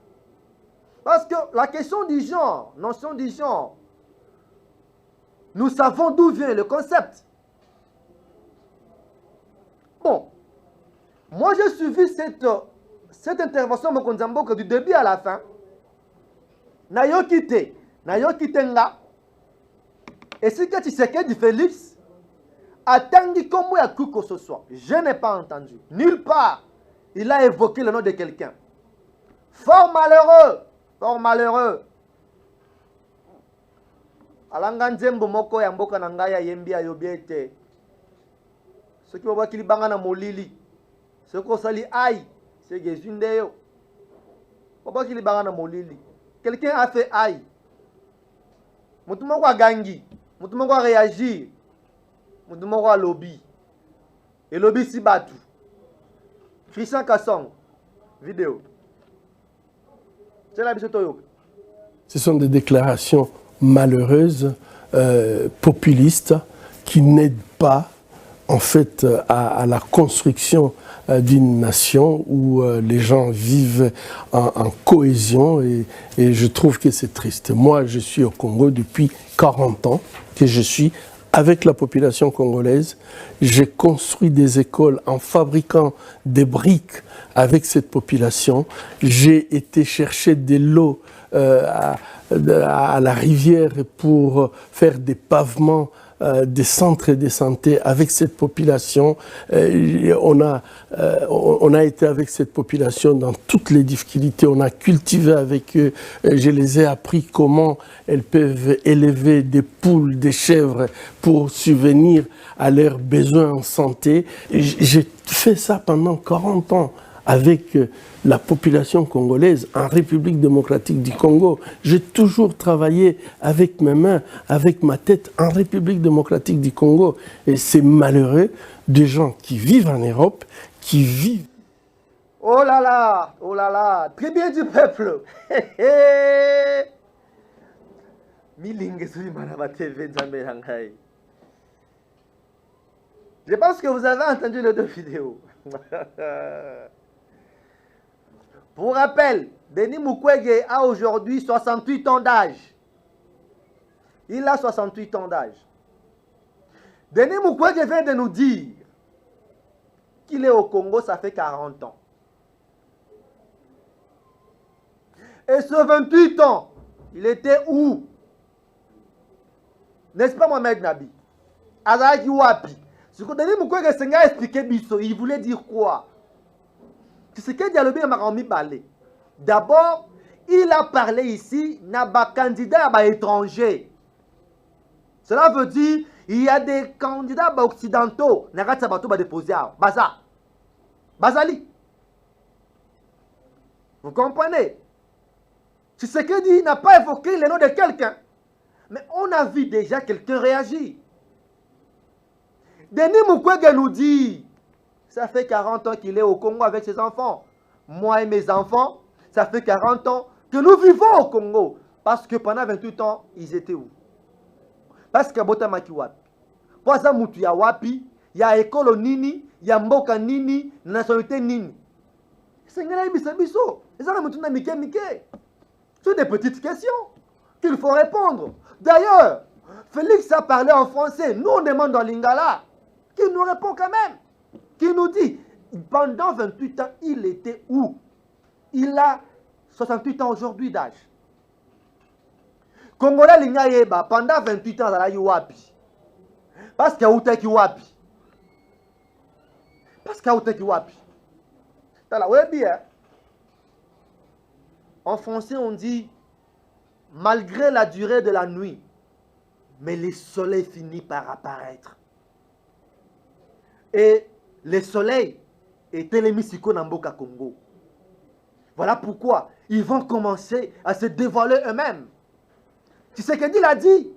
Parce que la question du genre, notion du genre, nous savons d'où vient le concept. Bon, moi j'ai suivi cette intervention Mokonzamboka du début à la fin. Nayokite nga. Et si que tu sais que du Félix, attendez comment il y a cru que ce soit. Je n'ai pas entendu. Nulle part, il a évoqué le nom de quelqu'un. Fort malheureux. Fort malheureux. Alanga nzembo moko ya mboka na ngai ya yembi ayobiete. Ceux qui vont voir qu'il banga na molili. Ceux qui sali aïe, c'est gezundeyo. Faut pas qu'il banga na molili. Quelqu'un a fait aïe. Moutoumoko a gangi. Moutoumoko a réagi. Moutoumoko a lobby. Et lobby si battu. Christian Kassang. Vidéo. C'est la biso toyo.
Ce sont des déclarations malheureuses, populistes, qui n'aident pas en fait à la construction d'une nation où les gens vivent en cohésion et je trouve que c'est triste. Moi, je suis au Congo depuis 40 ans, que je suis avec la population congolaise. J'ai construit des écoles en fabriquant des briques avec cette population. J'ai été chercher de l'eau à la rivière pour faire des pavements, des centres de santé avec cette population. On a été avec cette population dans toutes les difficultés. On a cultivé avec eux. Je les ai appris comment elles peuvent élever des poules, des chèvres pour subvenir à leurs besoins en santé. J'ai fait ça pendant 40 ans avec la population congolaise en République démocratique du Congo. J'ai toujours travaillé avec mes mains, avec ma tête en République démocratique du Congo. Et c'est malheureux des gens qui vivent en Europe, qui vivent...
Oh là là, très bien du peuple. Je pense que vous avez entendu les deux vidéos. Pour rappel, Denis Mukwege a aujourd'hui 68 ans d'âge. Il a 68 ans d'âge. Denis Mukwege vient de nous dire qu'il est au Congo, ça fait 40 ans. Et ce 28 ans, il était où? N'est-ce pas Mohamed Nabi? Azaki Wapi. Ce que Denis Mukwege s'est expliqué, il voulait dire quoi? C'est ce que Dialobé m'a balé. D'abord, il a parlé ici d'un candidat étranger. Cela veut dire il y a des candidats occidentaux qui ont déposé à Bazali. Vous comprenez? C'est ce que dit, il n'a pas évoqué le nom de quelqu'un. Mais on a vu déjà quelqu'un réagir. Denis Mukwege nous dit, ça fait 40 ans qu'il est au Congo avec ses enfants. Moi et mes enfants, ça fait 40 ans que nous vivons au Congo. Parce que pendant 28 ans, ils étaient où? Parce que Bota Makiwapi. Pour ça, Moutou ya wapi, il y a école nini, il y a mboka nini, nationalité nini. C'est un biso. Et ça, Moutou na mike. C'est des petites questions qu'il faut répondre. D'ailleurs, Félix a parlé en français. Nous, on demande en lingala. Qui nous répond quand même. Qui nous dit, pendant 28 ans, il était où? Il a 68 ans aujourd'hui d'âge. Congolais Lingayeba, pendant 28 ans, il a eu wapi. Parce qu'il y a Outeki wapi. Parce qu'il y a Outeki wapi. T'as la webi, hein? En français, on dit, malgré la durée de la nuit, mais le soleil finit par apparaître. Et le soleil est Télémisiko Namboka Congo. Voilà pourquoi ils vont commencer à se dévoiler eux-mêmes. Tu sais que il a dit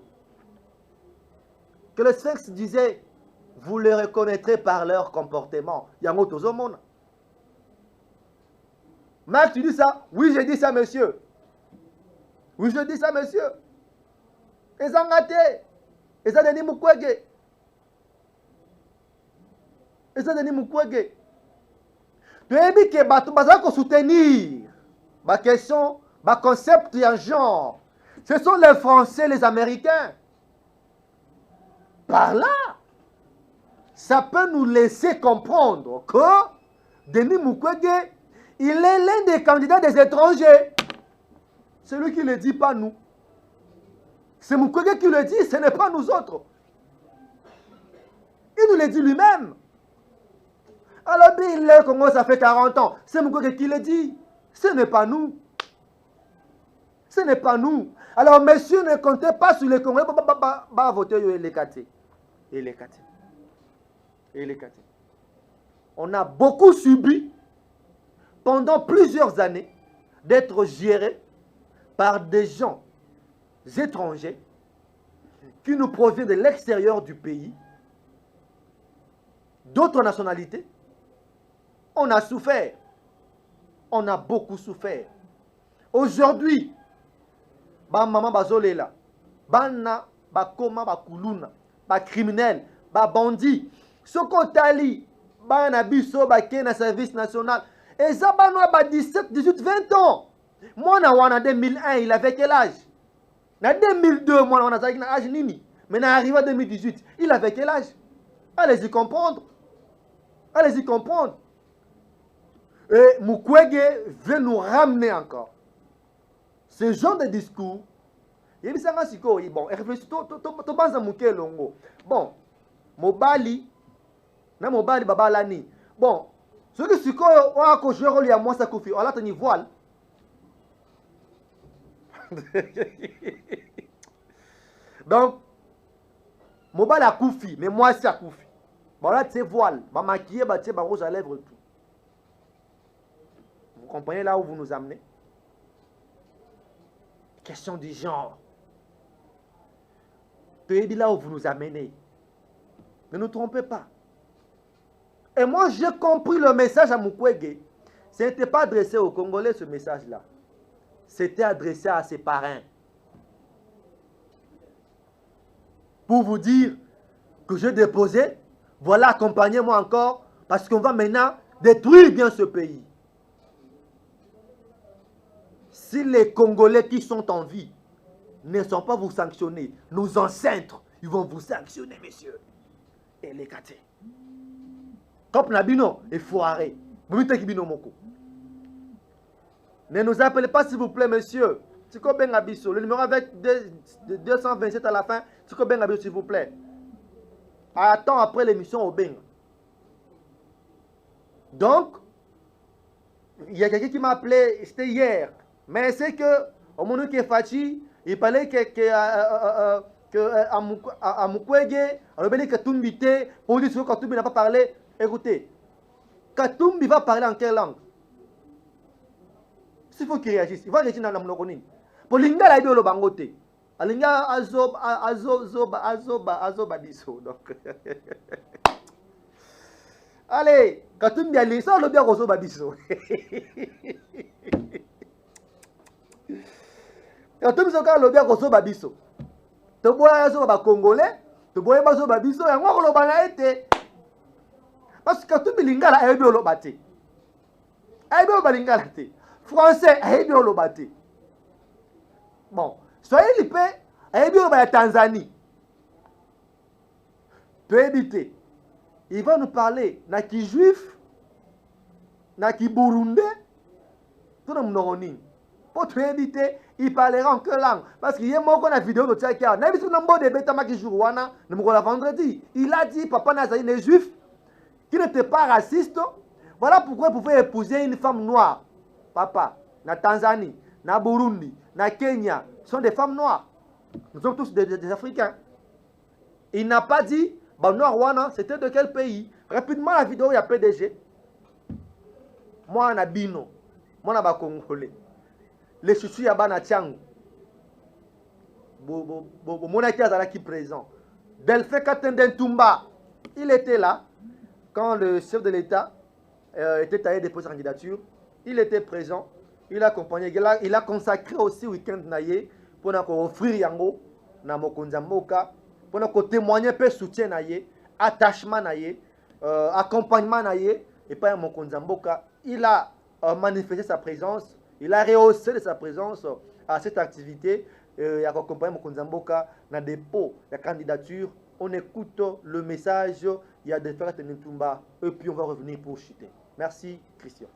que le Sphinx disait, vous les reconnaîtrez par leur comportement. Yango Tozomona. Marc, tu dis ça? Oui, j'ai dit ça, monsieur. Oui, je dis ça, monsieur. Et ça ngate. Et ça Denis Mukwege. Et ça Denis Mukwege. Tu as dit que tu vas soutenir ma question, ma concept et un genre. Ce sont les Français, les Américains. Par là, ça peut nous laisser comprendre que Denis Mukwege, il est l'un des candidats des étrangers. C'est lui qui le dit, pas nous. C'est Mukwege qui le dit, ce n'est pas nous autres. Il nous le dit lui-même. Alors, il est Congo, ça fait 40 ans. C'est Mukwege qui le dit. Ce n'est pas nous. Ce n'est pas nous. Alors, messieurs, ne comptez pas sur les Congolais. Bah, voter, il est caté. Il est caté. Il est caté. On a beaucoup subi, pendant plusieurs années, d'être gérés par des gens étrangers qui nous proviennent de l'extérieur du pays, d'autres nationalités. On a souffert. On a beaucoup souffert. Aujourd'hui, ba maman bazolela, bana bakoma bakuluna, ba criminel, ba bandit, sokotali, bana biso bake na service national. Et ça banoa ba 17, 18, 20 ans. Moi en 2001, il avait quel âge? En 2002, moi on a quel âge nini? Mais arrivé en 2018, il avait quel âge? Allez-y comprendre. Allez-y comprendre. Et Mukwege veut nous ramener encore. Ce genre de discours, il y a bon, réfléchis, tu penses à Mouké Longo. Bon, Mobali, na Mobali Babalani. Bon, ce que c'est qu'on a coché à moi, ça confie. On a tenu voile. Donc, Mobali a Koufi, mais moi c'est à Koufi. Bon là, tu sais, voile, ma maquiller, tu sais, rouge à lèvres, tout. Vous comprenez là où vous nous amenez? Question du genre. Tu es dit là où vous nous amenez. Ne nous trompez pas. Et moi, j'ai compris le message à Mukwege. Ce n'était pas adressé aux Congolais, ce message-là. C'était adressé à ses parrains. Pour vous dire que j'ai déposé, voilà, accompagnez-moi encore, parce qu'on va maintenant détruire bien ce pays. Si les Congolais qui sont en vie ne sont pas vous sanctionner, nos ancêtres, ils vont vous sanctionner, messieurs. Et les catés. Comme Nabino, il faut arrêter. Ne nous appelez pas, s'il vous plaît, monsieur. Tiko Bengabiso, le numéro avec 227 à la fin. Tiko Bengabiso, s'il vous plaît. Attends après l'émission au Beng. Donc, il y a quelqu'un qui m'a appelé, c'était hier. Mais c'est que, au moment où il est fatigué, il parlait à Mukwege, à l'obéli Katumbi, pour dire que Katumbi n'a pas parlé. Écoutez, Katumbi va parler en quelle langue? S'il faut qu'il réagisse, il va réagir dans la monogonine. Pour l'Inga, il y a le bangote. L'Inga, azoba biso. Donc, allez, Katumbi, allez, ça, le bien azoba biso. Et tout ce lobby a koso babiso. To boya so ba congolais, to boya ba so babiso ya ngoko lo bana été. Parce que tout bilingala ayebi lo baté. Ayebi lo balingala té. Français ayebi lo baté. Bon, soyez lipe ayebi lo ba Tanzanie. To éviter. Il va nous parler na ki juif, na ki burundais, tout le monde. Pour te éviter, il parlera en quelle langue. Parce qu'il y a une vidéo de Tchakia. N'a pas de bêta qui joue wana, ne me vendredi. Il a dit, papa Nazari est juif, qui n'était pas raciste. Voilà pourquoi il pouvait épouser une femme noire. Papa, na Tanzanie, na Burundi, na Kenya, sont des femmes noires. Nous sommes tous des Africains. Il n'a pas dit, bah noir wana, c'était de quel pays. Rapidement, la vidéo, il y a PDG. Moi, na Bino. Moi, na Congolais. Les chouchous ya bana tiango. Monaki azalaki présent. Delphin Katenden Toumba, il était là quand le chef de l'État était allé déposer sa candidature. Il était présent. Il a accompagné. Il a consacré aussi week-end naye pour offrir yango na mokonza mboka pour témoigner peu soutien naye, attachement naye, accompagnement naye et pas mokonza mboka. Il a manifesté sa présence. Il a rehaussé de sa présence à cette activité. Il a accompagné Mokonza Mboka dans le dépôt de la candidature. On écoute le message. Il y a des frères de Ntumba. Et puis on va revenir pour chuter. Merci, Christian.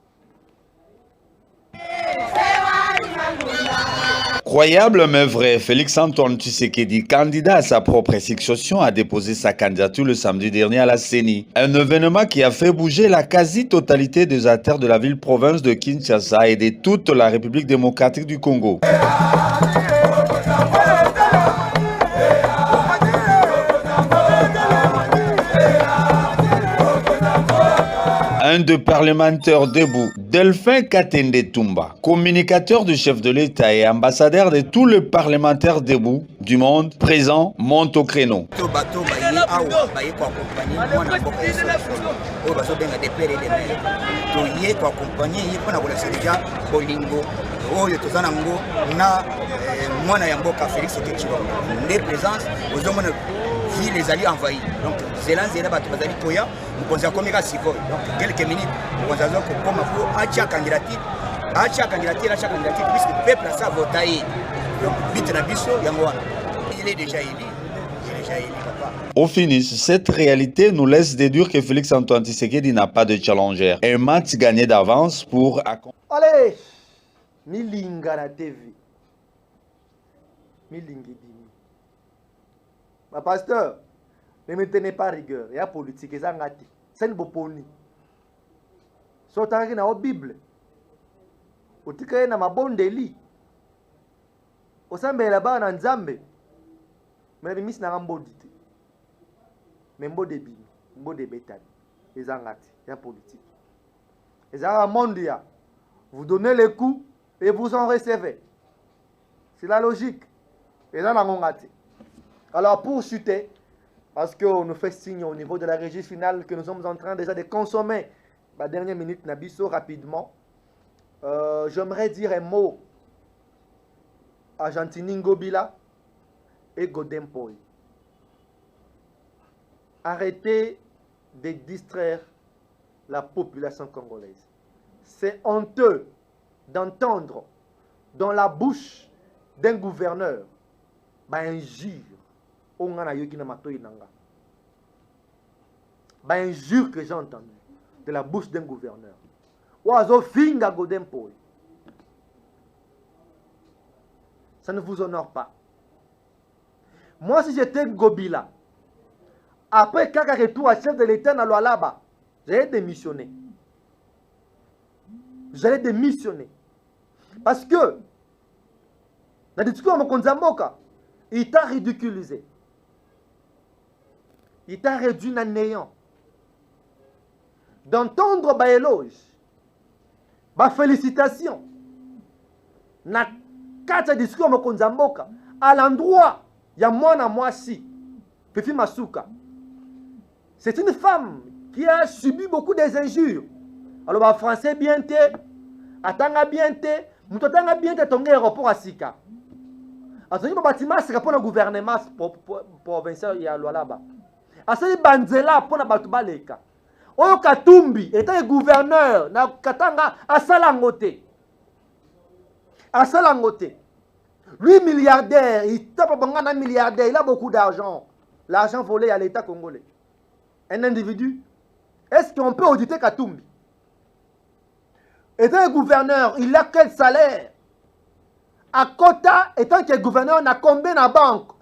Croyable mais vrai, Félix-Antoine Tshisekedi, candidat à sa propre succession, a déposé sa candidature le samedi dernier à la CENI. Un événement qui a fait bouger la quasi-totalité des acteurs de la ville-province de Kinshasa et de toute la République démocratique du Congo. Un des parlementaires debout, Delphin Katende Toumba, communicateur du chef de l'État et ambassadeur de tous les parlementaires debout du monde présent, monte au créneau.
Les alliés envahis. Donc, Zélande, nous avons comme donc quelques minutes, nous avons comme à candidature, puisque le peuple a voté. Donc, il est déjà élu. Papa.
Au finish, cette réalité nous laisse déduire que Félix-Antoine Tshisekedi n'a pas de challenger. Un match gagné d'avance pour...
Allez, Milinga la TV. Milingi. Ma pasteur, ne me tenez pas rigueur. Il y a politique, il y a ngati. C'est une boponi. Sotaki na o Bible. Otikaye na mabondeli. Osambe la ba na nzambe. Mais mis na ngambodite. Mais mbode bini, mbode betani. Les ngati, il y a politique. Les mondia. Vous donnez les coups et vous en recevez. C'est la logique. Les ngati. Alors pour chuter, parce qu'on nous fait signe au niveau de la régie finale que nous sommes en train déjà de consommer la dernière minute Nabiso rapidement, j'aimerais dire un mot à Gentini Ngobila et Godem Poi. Arrêtez de distraire la population congolaise. C'est honteux d'entendre dans la bouche d'un gouverneur injure. Injure que j'ai entendu de la bouche d'un gouverneur. Oiseau finga Godem Poi. Ça ne vous honore pas. Moi, si j'étais Ngobila, après Kaka retour à chef de l'État dans l'Alaba, j'allais démissionner. Parce que, dans le discours de Mokonza Mboka, il t'a ridiculisé. Il t'a réduit à néant. D'entendre des éloges, des félicitations, na quatre discours de Mokonza Mboka, à l'endroit, il y a moi si, Fifi Masuka. C'est une femme qui a subi beaucoup des injures. Alors, français bien té, atanga bien té, moutotanga bien té, ton aéroport à Sika. azongi bâtiment sika pour le gouvernement provincial ya Lualaba. Asali banzela pour na batu baleka. Oyo Katumbi était gouverneur na Katanga asalangote. Asalangote. Lui milliardaire, il tape un milliardaire, il a beaucoup d'argent. L'argent volé à l'État congolais. Un individu. Est-ce qu'on peut auditer Katumbi? Étant un gouverneur, il a quel salaire? À Kota, étant que gouverneur, on a combien de banque?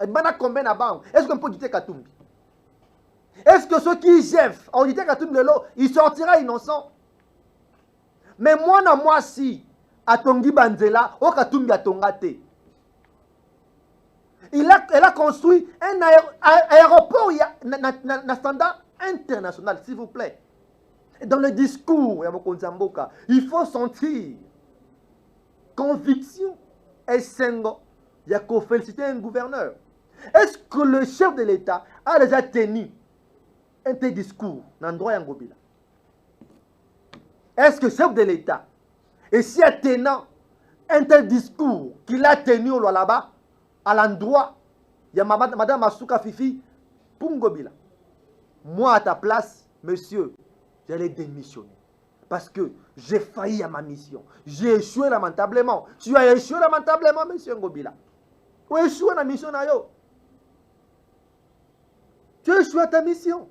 Est-ce qu'on peut auditer Katumbi? Est-ce que ceux qui chefs auditer Katumbi, il sortira innocent? Mais moi, si, à Tongi Banzela, au Katumbi a Tongate. Elle a construit un aéroport na standard international, s'il vous plaît. Dans le discours, il faut sentir conviction et sengo. Il y a qu'à féliciter un gouverneur. Est-ce que le chef de l'État a déjà tenu un tel discours dans le droit Yangobila? Est-ce que le chef de l'État, et si a tenant un tel discours qu'il a tenu au là-bas, à l'endroit, il y a Madame Masuka Fifi, Pungobila. Moi, à ta place, monsieur, j'allais démissionner. Parce que j'ai failli à ma mission. J'ai échoué lamentablement. Tu as échoué lamentablement, monsieur Ngobila. Tu as échoué à la mission. Tu as échoué à ta mission.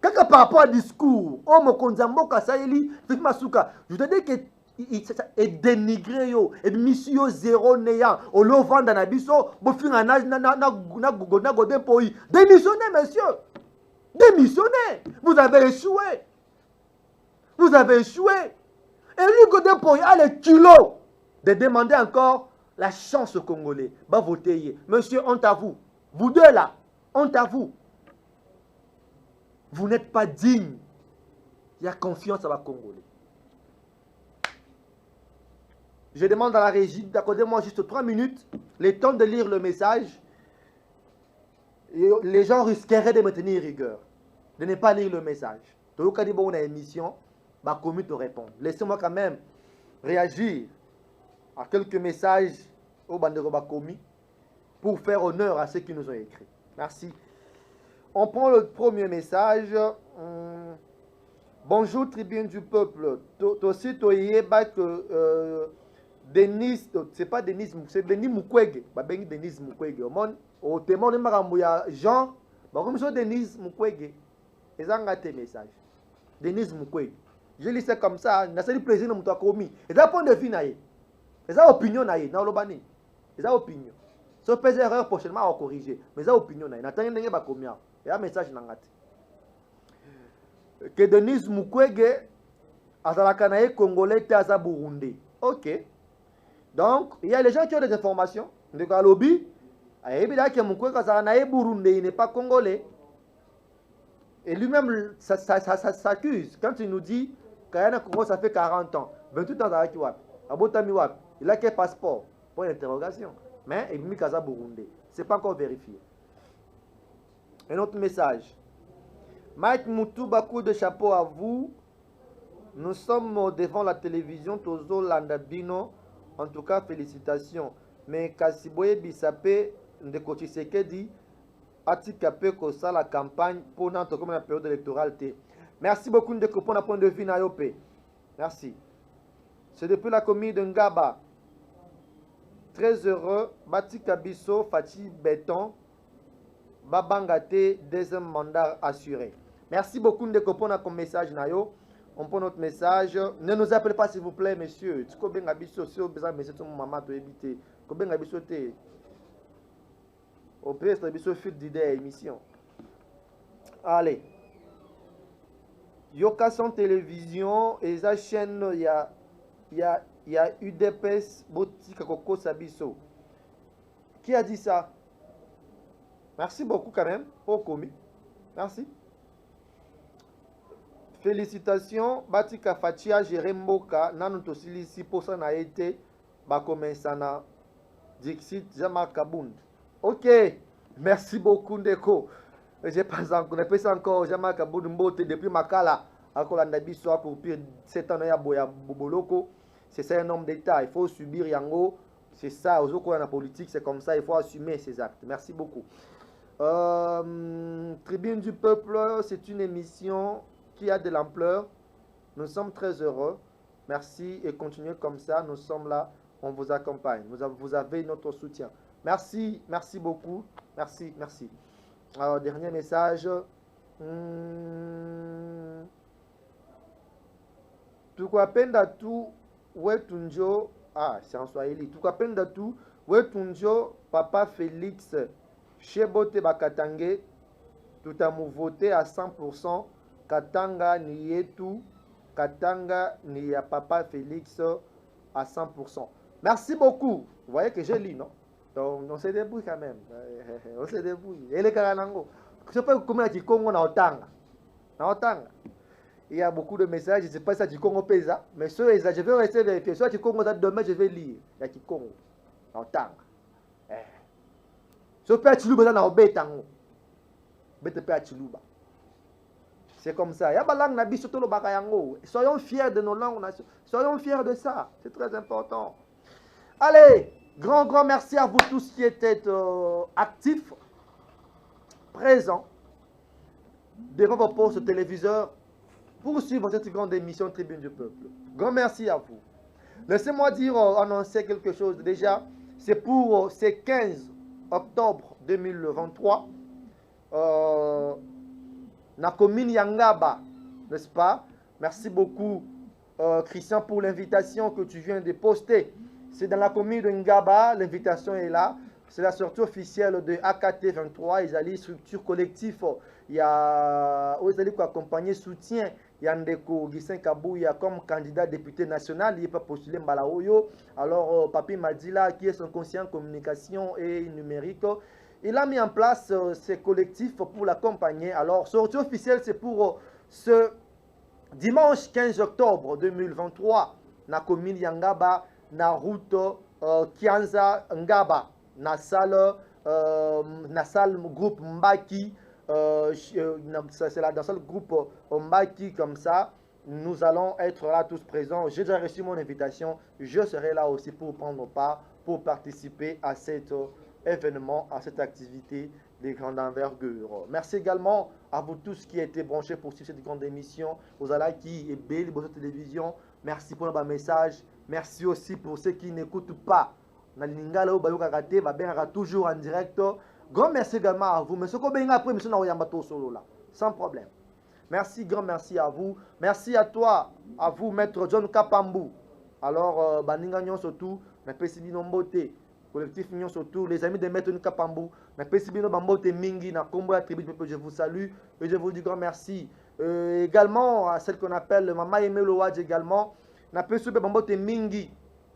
Quelque par rapport au discours, oh mon konzambo Kassaeli, Fifi Masuka, je te dis que et dénigré yo et mission zéro néant au lo vendre na biso bo finga na godin poi démissionnez monsieur, démissionnez, vous avez échoué, vous avez échoué. Et lui godin poi a le kilo de demander encore la chance aux Congolais va voter. Monsieur, honte à vous, vous deux là, honte à vous, vous n'êtes pas digne. Il y a confiance à la Congolais. Je demande à la régie d'accorder-moi juste 3 minutes, le temps de lire le message. Et les gens risqueraient de me tenir rigueur, de ne pas lire le message. Donc, quand on a une émission, ma commune te répond. Laissez-moi quand même réagir à quelques messages au Bandero Bakomi pour faire honneur à ceux qui nous ont écrit. Merci. On prend le premier message. Bonjour, tribune du peuple. Aussi, que Denis, c'est pas Denis, c'est Denis Mukwege. Denis Mukwege. Au témoin de Maramouya Jean, comme ça, Denis Mukwege. Et ça, c'est un message. Denis Mukwege. Je lis ça comme ça, n'a pas de plaisir de me commis. Et ça, point de vue, et ça, opinion, dans le bani. Et ça, opinion. Si on fait des erreurs, prochainement, on va corriger. Mais ça, opinion, n'a pas de combien. Et un message, que Denis Mukwege a la Kanaï congolais à Burundi. Ok. Donc, il y a les gens qui ont des informations. De Galobi, que Mukwege a Burundi, il n'est pas congolais. Et lui-même, ça s'accuse. Quand il nous dit qu'Ayana Congo, ça fait 40 ans, 28 ans avec Wap, Abotami Wap, il a quel passeport? Pour une interrogation. Mais il dit Kaza Burundi. Ce n'est pas encore vérifié. Un autre message. Mike Moutou, beaucoup de chapeau à vous. Nous sommes devant la télévision Tozo Landabino. En tout cas, félicitations. Mais Kassiboye Bissapé, de Kotiseke dit Atikape Kosa la campagne pour notre comme la période électorale. Merci beaucoup de pour la point de vue Nayope. Merci. C'est depuis la commune de Ngaba. Très heureux. Batika Bisso, Fati Béton. Babangate, deuxième mandat assuré. Merci beaucoup de pour notre message Nayo. On prend notre message. Ne nous appelez pas s'il vous plaît, messieurs. Tu connais bien Abisso, si vous avez besoin de monsieur, maman doit éviter. Combien Abisso t'es? Au pire, c'est Abisso fil d'idées émission. Allez. Yoka sans télévision et sa chaîne, il y a UDPS Botika Koko Sabisso. Qui a dit ça? Merci beaucoup quand même. Au commis. Merci. Félicitations, Batika Fatia Jeremboka, Nanotosili, pour ça n'a été Bakomensana, Dixit, Jean-Marc Kabound. Ok, merci beaucoup, Ndeko. Je pense encore, Jean-Marc Kabound Mbote, depuis Makala, à Kolandabiso, pour pire 7 ans, à Boya Boboloko. C'est ça un homme d'État, il faut subir Yango, C'est ça, aux autres, la politique, c'est comme ça, il faut assumer ses actes. Merci beaucoup. Tribune du Peuple, c'est une émission qui a de l'ampleur. Nous sommes très heureux. Merci et continuez comme ça. Nous sommes là, on vous accompagne. Vous avez notre soutien. Merci, merci beaucoup. Merci, merci. Alors, dernier message. Tukapenda tu wetunjo. Ah, c'est en Swahili. Tukapenda tu wetunjo papa Félix Chebote Bakatange. Tutamuvote à 100%. Katanga ni yetu. Katanga ni ya papa Félix à 100%. Merci beaucoup. Vous voyez que je lis, non? Donc, on se débrouille quand même. On se débrouille. Et les Karanango. Je ne sais pas comment il y a Congo na Otanga. Na Otanga. Il y a beaucoup de messages. Je ne sais pas si c'est du Congo Pesa. Mais ceux, je vais rester vérifier. Soit du Congo, demain, je vais lire. Il y a du Congo. Na Otanga. Ce peut être Chiluba na Obetango. Bete peut être Chiluba. C'est comme ça. Soyons fiers de nos langues. Soyons fiers de ça. C'est très important. Allez, grand merci à vous tous qui étaient actifs, présents, devant vos postes téléviseurs pour suivre cette grande émission Tribune du Peuple. Grand merci à vous. Laissez-moi dire, annoncer quelque chose. Déjà, c'est pour ce 15 octobre 2023. Na commune Yangaba, n'est-ce pas? Merci beaucoup, Christian, pour l'invitation que tu viens de poster. C'est dans la commune de Ngaba, l'invitation est là. C'est la sortie officielle de AKT 23. Ils allaient structure collective. Il y a ils allaient accompagner soutien. Il y a Ndeko Gissen Kabouya comme candidat député national. Il n'est pas postulé Mbalaoyo. Alors, Papi Madila, qui est son conseiller en communication et numérique, il a mis en place ces collectifs pour l'accompagner. Alors, sortie officielle, c'est pour ce dimanche 15 octobre 2023, na commune Yangaba, na route Kianza Ngaba, na salle groupe Mbaki, c'est là dans le groupe Mbaki comme ça. Nous allons être là tous présents. J'ai déjà reçu mon invitation. Je serai là aussi pour prendre part, pour participer à cet événement, à cette activité de grande envergure. Merci également à vous tous qui étaient branchés pour suivre cette grande émission. Aux Alaki et Belle Télévision. Merci pour vos messages. Merci aussi pour ceux qui n'écoutent pas. Toujours en direct. Grand merci également à vous. Sans problème. Merci, grand merci à vous. Merci à toi, à vous, Maître John Kapambu. Alors, Baninga Nyon surtout, mais Pessi Nombote, collectif Nyon surtout, les amis de Maître Kapambu, mais Pessi Nombote Mingi, na Combo la tribu, je vous salue et je vous dis grand merci. Également, à celle qu'on appelle Mama Emelo Wadj également, na Pessi Nombote Mingi,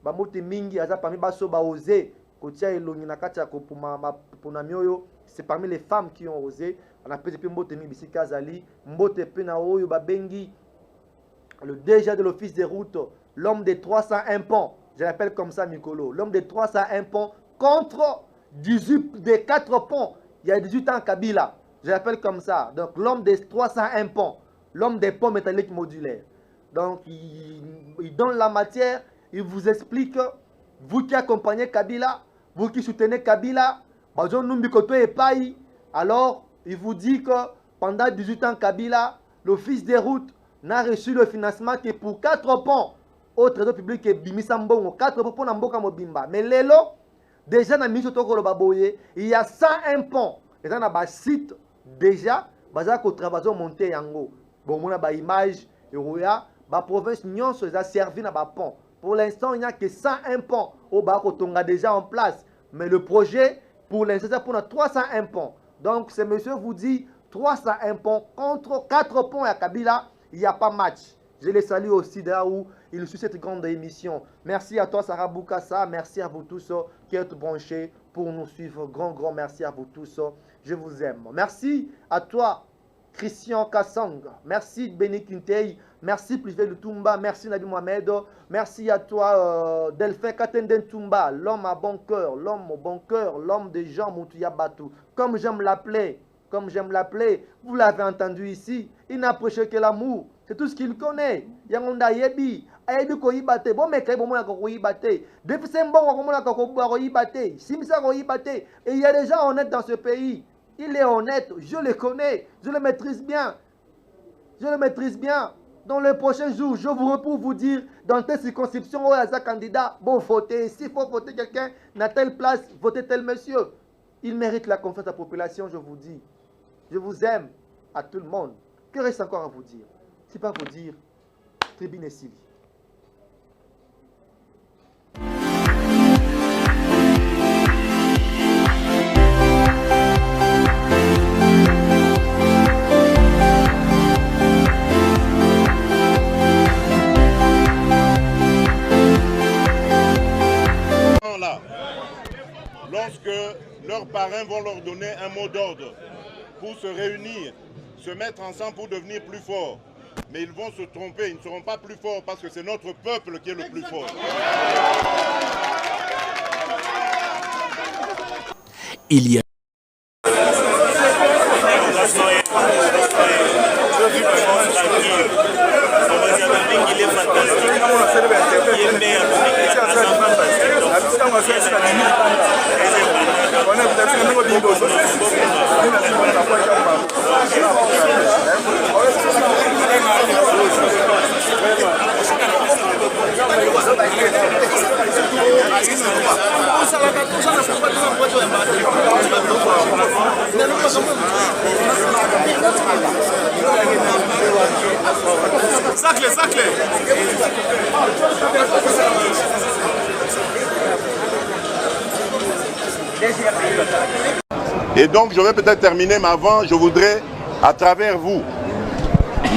Bambote Mingi, Aza parmi Baso Baosé, Kotia Elongi Nakacha Kopunamioyo, c'est parmi les femmes qui ont osé. On a appelé Mbote Mibisi Kazali, Mbote Penaoyo Babengi, le DG de l'office des routes, l'homme des 301 ponts, je l'appelle comme ça Mikolo, l'homme des 301 ponts contre 18 des 4 ponts, il y a 18 ans Kabila, je l'appelle comme ça. Donc l'homme des 301 ponts, l'homme des ponts métalliques modulaires. Donc il donne la matière, il vous explique, vous qui accompagnez Kabila, vous qui soutenez Kabila, alors il vous dit que pendant 18 ans, Kabila, l'office des routes, n'a reçu le financement que pour 4 ponts au trésor public et Bimisambongo, 4 ponts pour Namboka Mobimba. Mais Lelo, déjà dans le Baboye, il y a 101 ponts. Et dans le site, déjà, Bazako travaille monter Yango. Bon, on a une image, la province Nyon se a servi dans le pont. Pour l'instant, il n'y a que 101 ponts au Bako Tonga déjà en place. Mais le projet, pour l'instant, c'est pour 301 ponts. Donc, ce monsieur vous dit 301 ponts contre 4 ponts à Kabila, il n'y a pas match. Je les salue aussi de là où il suit cette grande émission. Merci à toi, Sarah Boukassa. Merci à vous tous qui êtes branchés pour nous suivre. Grand merci à vous tous. Je vous aime. Merci à toi, Christian Kassang. Merci, Béni Kintei. Merci, Privé Lutumba. Merci, Nabi Mohamed. Merci à toi, Delphin Katenden Tumba. L'homme à bon cœur, l'homme au bon cœur, l'homme des gens, Moutouya Batou. Comme j'aime l'appeler, vous l'avez entendu ici, il n'a prêché que l'amour. C'est tout ce qu'il connaît. Yangonda Yebi, ayebi koyiba te bomeka bomonaka koyiba te depuis c'est mbongo komonaka koyiba te simisa koyiba te. Et il y a des gens honnêtes dans ce pays. Il est honnête, je le connais, je le maîtrise bien. Je le maîtrise bien. Dans les prochains jours, je vous pour vous dire, dans telle circonscription, où il y a un candidat, bon, votez. S'il faut voter quelqu'un, à telle place, votez tel monsieur. Il mérite la confiance de la population, je vous dis. Je vous aime à tout le monde. Que reste encore à vous dire? Si pas vous dire, Tribune et Sylvie.
Lorsque leurs parrains vont leur donner un mot d'ordre pour se réunir, se mettre ensemble pour devenir plus forts. Mais ils vont se tromper, ils ne seront pas plus forts parce que c'est notre peuple qui est le plus fort.
Il y a
Et donc je vais peut-être terminer, mais avant je voudrais à travers vous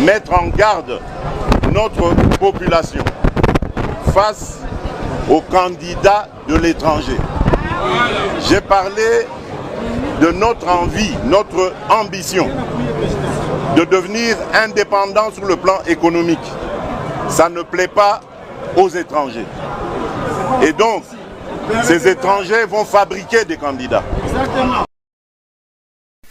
mettre en garde notre population face aux candidats de l'étranger. J'ai parlé de notre envie, notre ambition de devenir indépendant sur le plan économique. Ça ne plaît pas aux étrangers. Et donc, ces étrangers vont fabriquer des candidats.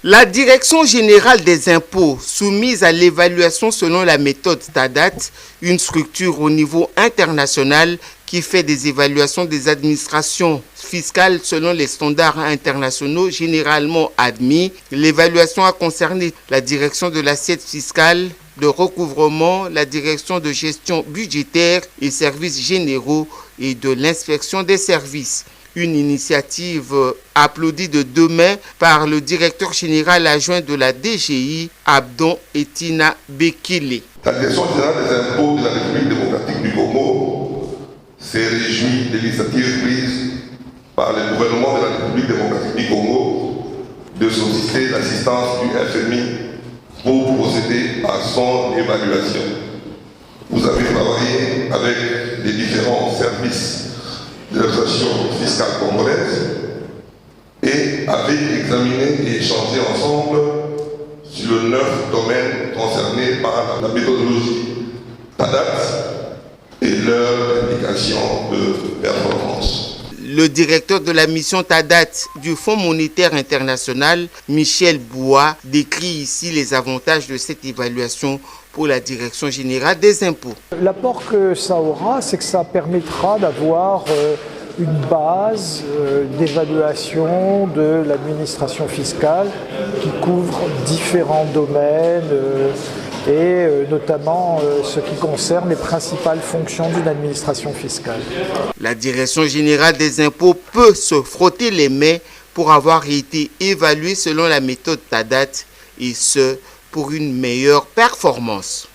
La Direction générale des impôts, soumise à l'évaluation selon la méthode TADAT, une structure au niveau international qui fait des évaluations des administrations fiscales selon les standards internationaux généralement admis. L'évaluation a concerné la direction de l'assiette fiscale, de recouvrement, la direction de gestion budgétaire et services généraux et de l'inspection des services. Une initiative applaudie de deux mains par le directeur général adjoint de la DGI, Abdon Etina Bekele.
La Direction générale des impôts de la République démocratique du Congo s'est réjouie de l'initiative prise par le gouvernement de la République démocratique du Congo de solliciter l'assistance du FMI pour procéder à son évaluation. Vous avez travaillé avec les différents services de l'administration fiscale congolaise et avez examiné et échangé ensemble sur le 9 domaines concernés par la méthodologie TADAT et leur indication de performance.
Le directeur de la mission TADAT du Fonds monétaire international, Michel Boua, décrit ici les avantages de cette évaluation pour la Direction générale des impôts.
L'apport que ça aura, c'est que ça permettra d'avoir une base d'évaluation de l'administration fiscale qui couvre différents domaines et notamment ce qui concerne les principales fonctions d'une administration fiscale.
La Direction générale des impôts peut se frotter les mains pour avoir été évaluée selon la méthode TADAT et ce, pour une meilleure performance.